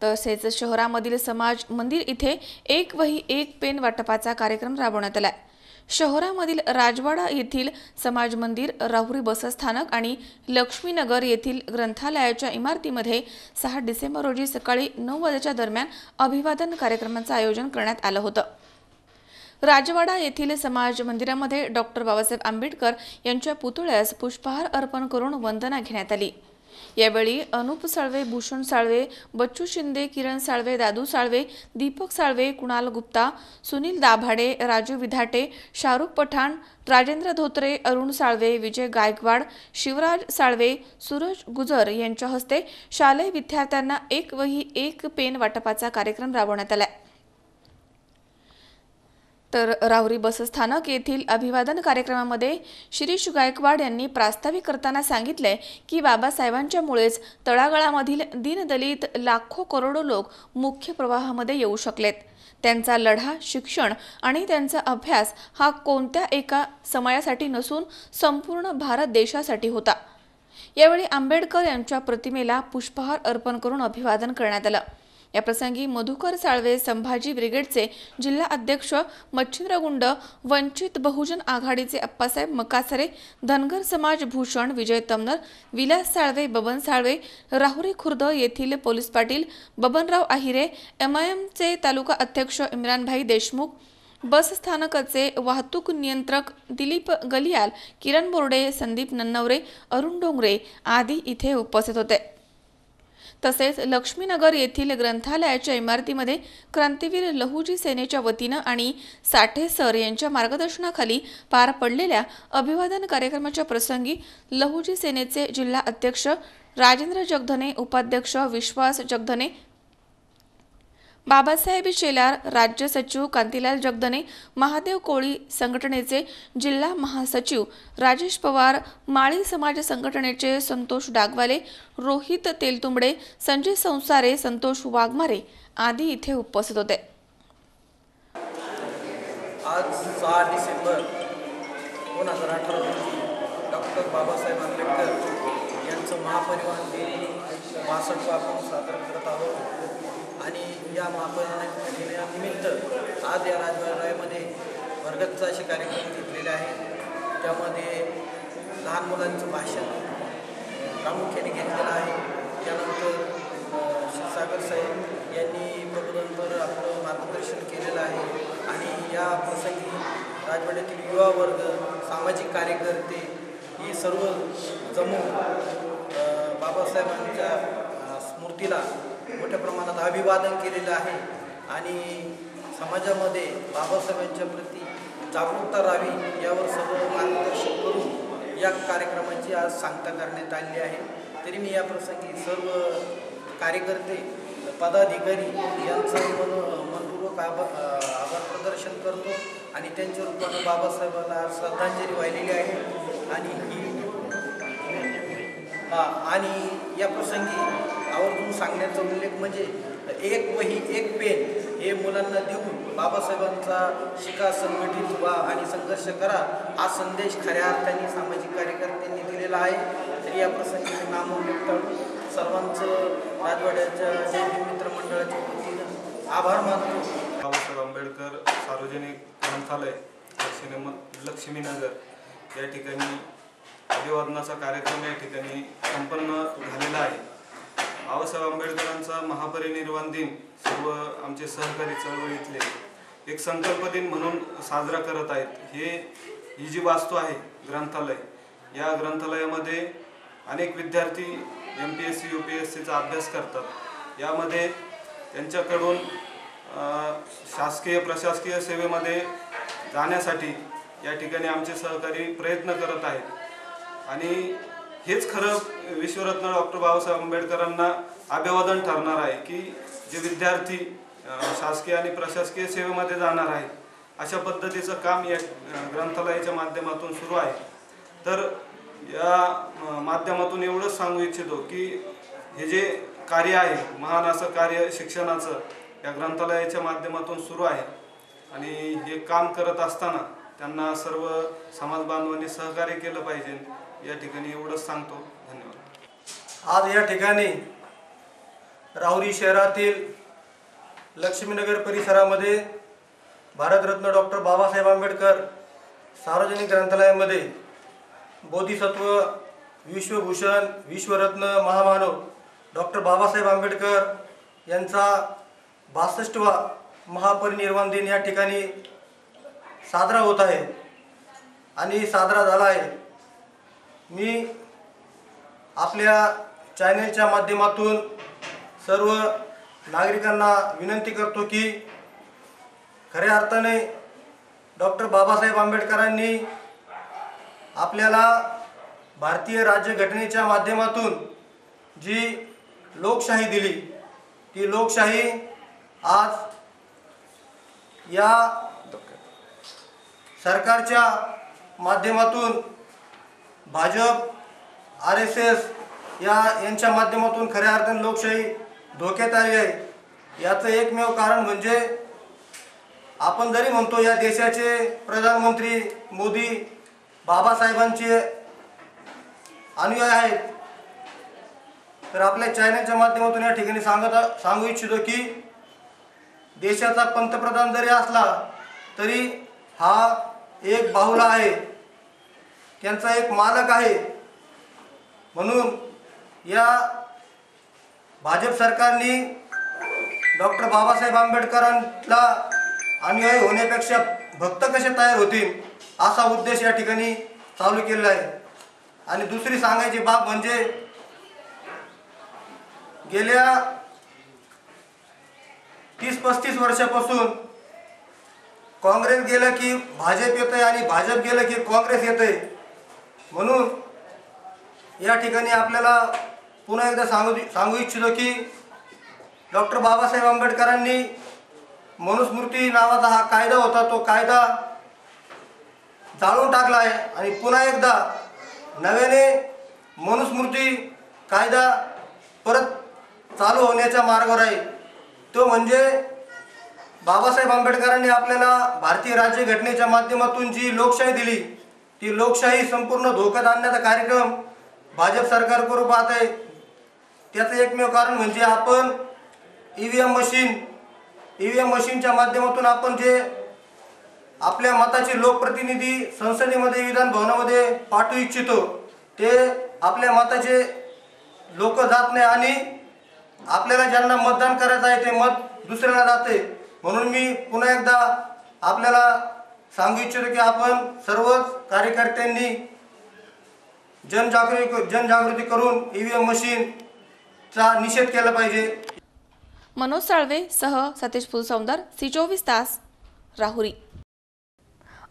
तसेच शहरामधील समाज मंदिर इथे एक वही एक पेन वाटपाचा कार्यक्रम राबवण्यात आला. शहरामधील राजवाडा येथील समाज मंदिर, राहुरी बसस्थानक आणि लक्ष्मीनगर येथील ग्रंथालयाच्या इमारतीमध्ये 6 डिसेंबर रोजी सकाळी 9 वाजेच्या दरम्यान अभिवादन कार्यक्रमाचं आयोजन करण्यात आलं होतं. राजवाडा येथील समाज मंदिरामध्ये डॉक्टर बाबासाहेब आंबेडकर यांच्या पुतळ्यास पुष्पहार अर्पण करून वंदना घेण्यात आली. यावेळी अनुप साळवे, भूषण साळवे, बच्चू शिंदे, किरण साळवे, दादू साळवे, दीपक साळवे, कुणाल गुप्ता, सुनील दाभाडे, राजू विधाटे, शाहरुख पठाण, राजेंद्र धोत्रे, अरुण साळवे, विजय गायकवाड, शिवराज साळवे, सूरज गुजर यांच्या हस्ते शालेय विद्यार्थ्यांना एक वही एक पेन वाटपाचा कार्यक्रम राबवण्यात आला. तर राहुरी बसस्थानक येथील अभिवादन कार्यक्रमामध्ये शिरीष गायकवाड यांनी प्रास्ताविक करताना सांगितले की बाबासाहेबांच्यामुळेच तळागाळामधील दीनदलित लाखो करोडो लोक मुख्य प्रवाहामध्ये येऊ शकलेत. त्यांचा लढा, शिक्षण आणि त्यांचा अभ्यास हा कोणत्या एका समयासाठी नसून संपूर्ण भारत देशासाठी होता. यावेळी आंबेडकर यांच्या प्रतिमेला पुष्पहार अर्पण करून अभिवादन करण्यात आलं. याप्रसंगी मधुकर साळवे, संभाजी ब्रिगेडचे जिल्हा अध्यक्ष मच्छिंद्र गुंड, वंचित बहुजन आघाडीचे अप्पासाहेब मकासरे, धनगर समाज भूषण विजय तमनर, विलास साळवे, बबन साळवे, राहुरी खुर्द येथील पोलीस पाटील बबनराव आहिरे, MIMचे तालुका अध्यक्ष इम्रानभाई देशमुख, बस स्थानकाचे वाहतूक नियंत्रक दिलीप गलियाल, किरण बोर्डे, संदीप नन्नवरे, अरुण डोंगरे आदी इथे उपस्थित होते. तसेच लक्ष्मीनगर येथील ग्रंथालयाच्या इमारतीमध्ये क्रांतीवीर लहुजी सेनेच्या वतीनं आणि साठे सर यांच्या मार्गदर्शनाखाली पार पडलेल्या अभिवादन कार्यक्रमाच्या प्रसंगी लहुजी सेनेचे जिल्हा अध्यक्ष राजेंद्र जगधने, उपाध्यक्ष विश्वास जगधने, बाबासाहेब शेलार, राज्य सचिव कांतीलाल जगधने, महादेव कोळी संघटनेचे जिल्हा महासचिव राजेश पवार, माळी समाज संघटनेचे संतोष डागवाले, रोहित तेलतुंबडे, संजय संसारे, संतोष वाघमारे आदी इथे उपस्थित होते. आज 6 डिसेंबर 2018 रोजी डॉक्टर बाबासाहेब आंबेडकर यांचं महापरिनिर्वाण दिन 65 आपण साजरा करत आहोत. आणि या महापरिनिर्वाण दिनानिमित्त आज या राजवाड्यामध्ये वर्गच असे कार्यक्रम घेतलेले आहेत. त्यामध्ये लहान मुलांचं भाषण प्रामुख्याने घेतलेलं आहे. त्यानंतर क्षीरसागर साहेब यांनी प्रबोधनपर आपलं मार्गदर्शन केलेलं आहे. आणि या प्रसंगी राजवाड्यातील युवा वर्ग, सामाजिक कार्यकर्ते हे सर्व जमून बाबासाहेबांच्या स्मृतीला मोठ्या प्रमाणात अभिवादन केलेलं आहे. आणि समाजामध्ये बाबासाहेबांच्या प्रती जागरूकता राहावी यावर सर्व मार्गदर्शन करून या कार्यक्रमाची आज सांगता करण्यात आली आहे. तरी मी या प्रसंगी सर्व कार्यकर्ते, पदाधिकारी यांचं मनपूर्वक आभार प्रदर्शन करतो आणि त्यांच्या रूपानं बाबासाहेबांना श्रद्धांजली वाहिलेली आहे. आणि या प्रसंगी आवर्जून सांगण्याचा उल्लेख म्हणजे एक वही एक पेन हे मुलांना देऊन बाबासाहेबांचा शिका, संघटित व्हा आणि संघर्ष करा हा संदेश खऱ्या अर्थाने सामाजिक कार्यकर्त्यांनी दिलेला आहे. तरी या प्रसंगी नामोल्लेख करून सर्वांचं राजवाड्याच्या जय भीम मित्र मंडळाच्या वतीनं आभार मानतो. बाबासाहेब आंबेडकर सार्वजनिक ग्रंथालय लक्ष्मीनगर या ठिकाणी अभिवादनाचा कार्यक्रम या ठिकाणी संपन्न झालेला आहे. बाबासाहेब आंबेडकरांचा महापरिनिर्वाण दिन सर्व आमचे सहकारी चळवळीतले एक संकल्प दिन म्हणून साजरा करत आहेत. ही जी वास्तू आहे ग्रंथालय, या ग्रंथालयामध्ये अनेक विद्यार्थी MPSC UPSCचा अभ्यास करतात. यामध्ये त्यांच्याकडून शासकीय प्रशासकीय सेवेमध्ये जाण्यासाठी या ठिकाणी आमचे सहकारी प्रयत्न करत आहेत. आणि हेच खरं विश्वरत्न डॉक्टर बाबासाहेब आंबेडकरांना अभिवादन ठरणार आहे की जे विद्यार्थी शासकीय आणि प्रशासकीय सेवेमध्ये जाणार आहेत अशा पद्धतीचं काम या ग्रंथालयाच्या माध्यमातून सुरू आहे। तर या माध्यमातून एवढंच सांगू इच्छितो की हे जे कार्य आहे, महान असं कार्य शिक्षणाचं या ग्रंथालयाच्या माध्यमातून सुरू आहे आणि हे काम करत असताना त्यांना सर्व समाज बांधवांनी सहकार्य केलं पाहिजे, या ठिकाणी एवढंच सांगतो। धन्यवाद। आज या ठिकाणी राहुरी शहरातील लक्ष्मीनगर परिसरामध्ये भारतरत्न डॉक्टर बाबासाहेब आंबेडकर सार्वजनिक ग्रंथालयामध्ये बोधिसत्व, विश्वभूषण, विश्वरत्न, महामानव डॉक्टर बाबासाहेब आंबेडकर यांचा 62वा महापरिनिर्वाण दिन या ठिकाणी साजरा होत आहे आणि साजरा झाला आहे। मी आपल्या चॅनलच्या माध्यमातून सर्व नागरिकांना विनंती करतो की खऱ्या अर्थाने डॉक्टर बाबासाहेब आंबेडकरांनी आपल्याला भारतीय राज्यघटनेच्या माध्यमातून जी लोकशाही दिली, ती लोकशाही आज या सरकारच्या माध्यमातून भाजप, RSS यांच्या माध्यमातून खऱ्या अर्थाने लोकशाही धोक्यात आली आहे। याचं एकमेव कारण म्हणजे आपण जरी म्हणतो या देशाचे प्रधानमंत्री मोदी बाबासाहेबांचे अनुयायी आहेत, तर आपल्या चॅनलच्या माध्यमातून या ठिकाणी सांगू इच्छितो की देशाचा पंतप्रधान जरी असला तरी हा एक बाहुला आहे, त्यांचा एक मालक आहे। म्हणून या भाजप सरकारने डॉक्टर बाबासाहेब आंबेडकरांना अनुयायी होण्यापेक्षा भक्त कसे तयार होतील असा उद्देश या ठिकाणी चालू केलेला आहे। आणि दुसरी सांगायची बाब म्हणजे गेल्या 30-35 वर्षापासून काँग्रेस गेलं की भाजप येते आणि भाजप गेलं की काँग्रेस येते। म्हणून या ठिकाणी आपल्याला पुन्हा एकदा सांगू इच्छितो की डॉक्टर बाबासाहेब आंबेडकरांनी मनुस्मृती नावाचा हा कायदा होता, तो कायदा जाळून टाकला आहे आणि पुन्हा एकदा नव्याने मनुस्मृती कायदा परत चालू होण्याच्या मार्गावर आहे। तो म्हणजे बाबासाहेब आंबेडकरांनी आपल्याला भारतीय राज्यघटनेच्या माध्यमातून जी लोकशाही दिली, ती लोकशाही संपूर्ण धोक्यात आणण्याचा कार्यक्रम भाजप सरकार करू पाहत आहे। त्याचं एकमेव कारण म्हणजे आपण ईव्हीएम मशीनच्या माध्यमातून आपण जे आपल्या मताचे लोकप्रतिनिधी संसदेमध्ये, विधान भवनामध्ये पाठवू इच्छितो, ते आपल्या मताचे लोक जात नाही आणि आपल्याला ज्यांना मतदान करायचं आहे ते मत दुसऱ्याला जाते। म्हणून मी पुन्हा एकदा आपल्याला सांगू इच्छितो की आपण सर्वच कार्यकर्त्यांनी जनजागृती करून ईव्हीएम मशीनचा निषेध केला पाहिजे। मनोज साळवे सह सतीश फुलसौंदर, C24 तास, राहुरी।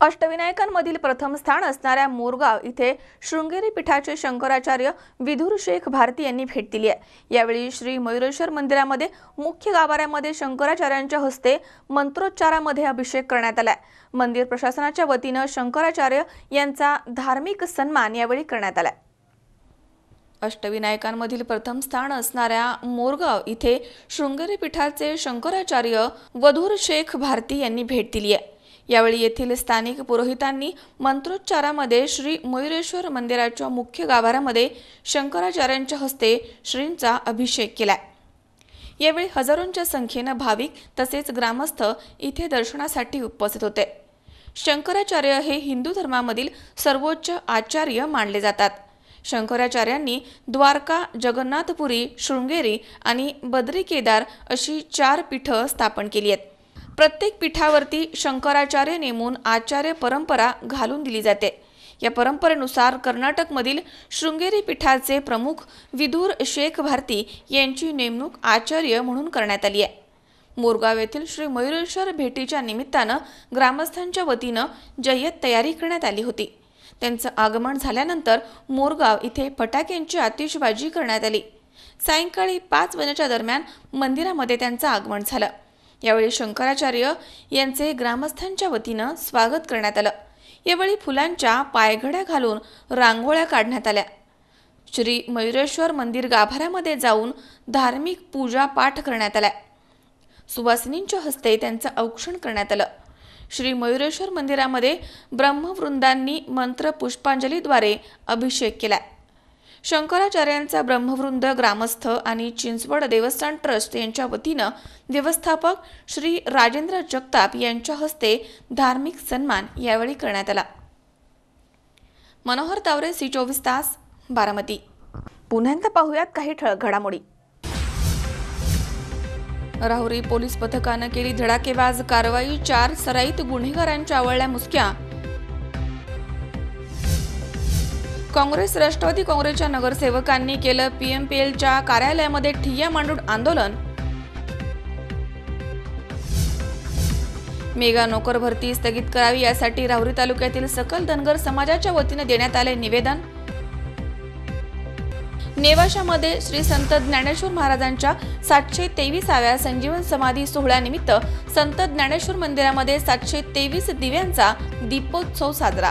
अष्टविनायकांमधील प्रथम स्थान असणाऱ्या मोरगाव इथे शृंगेरी पीठाचे शंकराचार्य विधुर शेख भारती यांनी भेट दिली आहे। यावेळी श्री मयुरेश्वर मंदिरामध्ये मुख्य गाभाऱ्यामध्ये शंकराचार्यांच्या हस्ते मंत्रोच्चारामध्ये अभिषेक करण्यात आला। मंदिर प्रशासनाच्या वतीनं शंकराचार्य यांचा धार्मिक सन्मान यावेळी करण्यात आला। अष्टविनायकांमधील प्रथम स्थान असणाऱ्या मोरगाव इथे शृंगेरी पीठाचे शंकराचार्य विधुर शेख भारती यांनी भेट दिली आहे। यावेळी येथील स्थानिक पुरोहितांनी मंत्रोच्चारामध्ये श्री मयुरेश्वर मंदिराच्या मुख्य गाभाऱ्यामध्ये शंकराचार्यांच्या हस्ते श्रींचा अभिषेक केला। यावेळी हजारोंच्या संख्येने भाविक तसेच ग्रामस्थ इथे दर्शनासाठी उपस्थित होते। शंकराचार्य हे हिंदू धर्मामधील सर्वोच्च आचार्य मानले जातात। शंकराचार्यांनी द्वारका, जगन्नाथपुरी, शृंगेरी आणि बद्री केदार अशी 4 पीठं स्थापन केली आहेत। प्रत्येक पीठावरती शंकराचार्य नेमून आचार्य परंपरा घालून दिली जाते। या परंपरेनुसार कर्नाटकमधील शृंगेरी पीठाचे प्रमुख विधुर शेख भारती यांची नेमणूक आचार्य म्हणून करण्यात आली आहे। मोरगाव येथील श्री मयुरेश्वर भेटीच्या निमित्तानं ग्रामस्थांच्या वतीनं जय्यत तयारी करण्यात आली होती। त्यांचं आगमन झाल्यानंतर मोरगाव इथे फटाक्यांची आतिषबाजी करण्यात आली. सायंकाळी 5 वाजण्याच्या दरम्यान मंदिरामध्ये त्यांचं आगमन झालं. यावेळी शंकराचार्य यांचे ग्रामस्थांच्या वतीनं स्वागत करण्यात आलं. यावेळी फुलांच्या पायघड्या घालून रांगोळ्या काढण्यात आल्या. श्री मयुरेश्वर मंदिर गाभाऱ्यामध्ये जाऊन धार्मिक पूजा पाठ करण्यात आला. सुवासिनींच्या हस्ते त्यांचं औक्षण करण्यात आलं. श्री मयुरेश्वर मंदिरामध्ये ब्रह्मवृंदांनी मंत्र पुष्पांजलीद्वारे अभिषेक केला. शंकराचार्यांचा ब्रह्मवृंद ग्रामस्थ आणि चिंचवड देवस्थान ट्रस्ट यांच्या वतीनं व्यवस्थापक श्री राजेंद्र जगताप यांच्या हस्ते धार्मिक सन्मान यावेळी करण्यात आला. मनोहर तावरे, C24 तास, बारामती. पुन्हा एकदा पाहूयात काही ठळक घडामोडी. राहुरी पोलीस पथकानं केली धडाकेबाज कारवाई. 4 सराईत गुन्हेगारांच्या आवळल्या मुसक्या. काँग्रेस राष्ट्रवादी काँग्रेसच्या नगरसेवकांनी केलं PMPLच्या कार्यालयामध्ये ठिय्या मांडून आंदोलन. मेगा नोकर भरती स्थगित करावी यासाठी राहुरी तालुक्यातील सकल धनगर समाजाच्या वतीने देण्यात आले निवेदन. नेवाशामध्ये श्री संत ज्ञानेश्वर महाराजांच्या 723व्या संजीवन समाधी सोहळ्यानिमित्त संत ज्ञानेश्वर मंदिरामध्ये 723 दिव्यांचा दीपोत्सव साजरा.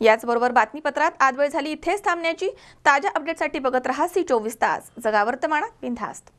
याचबरोबर बातमीपत्रात आज वेळ झाली इथेच थांबण्याची. ताज्या अपडेटसाठी बघत रहा C24 तास. जगा वर्तमानात बिनधास्त.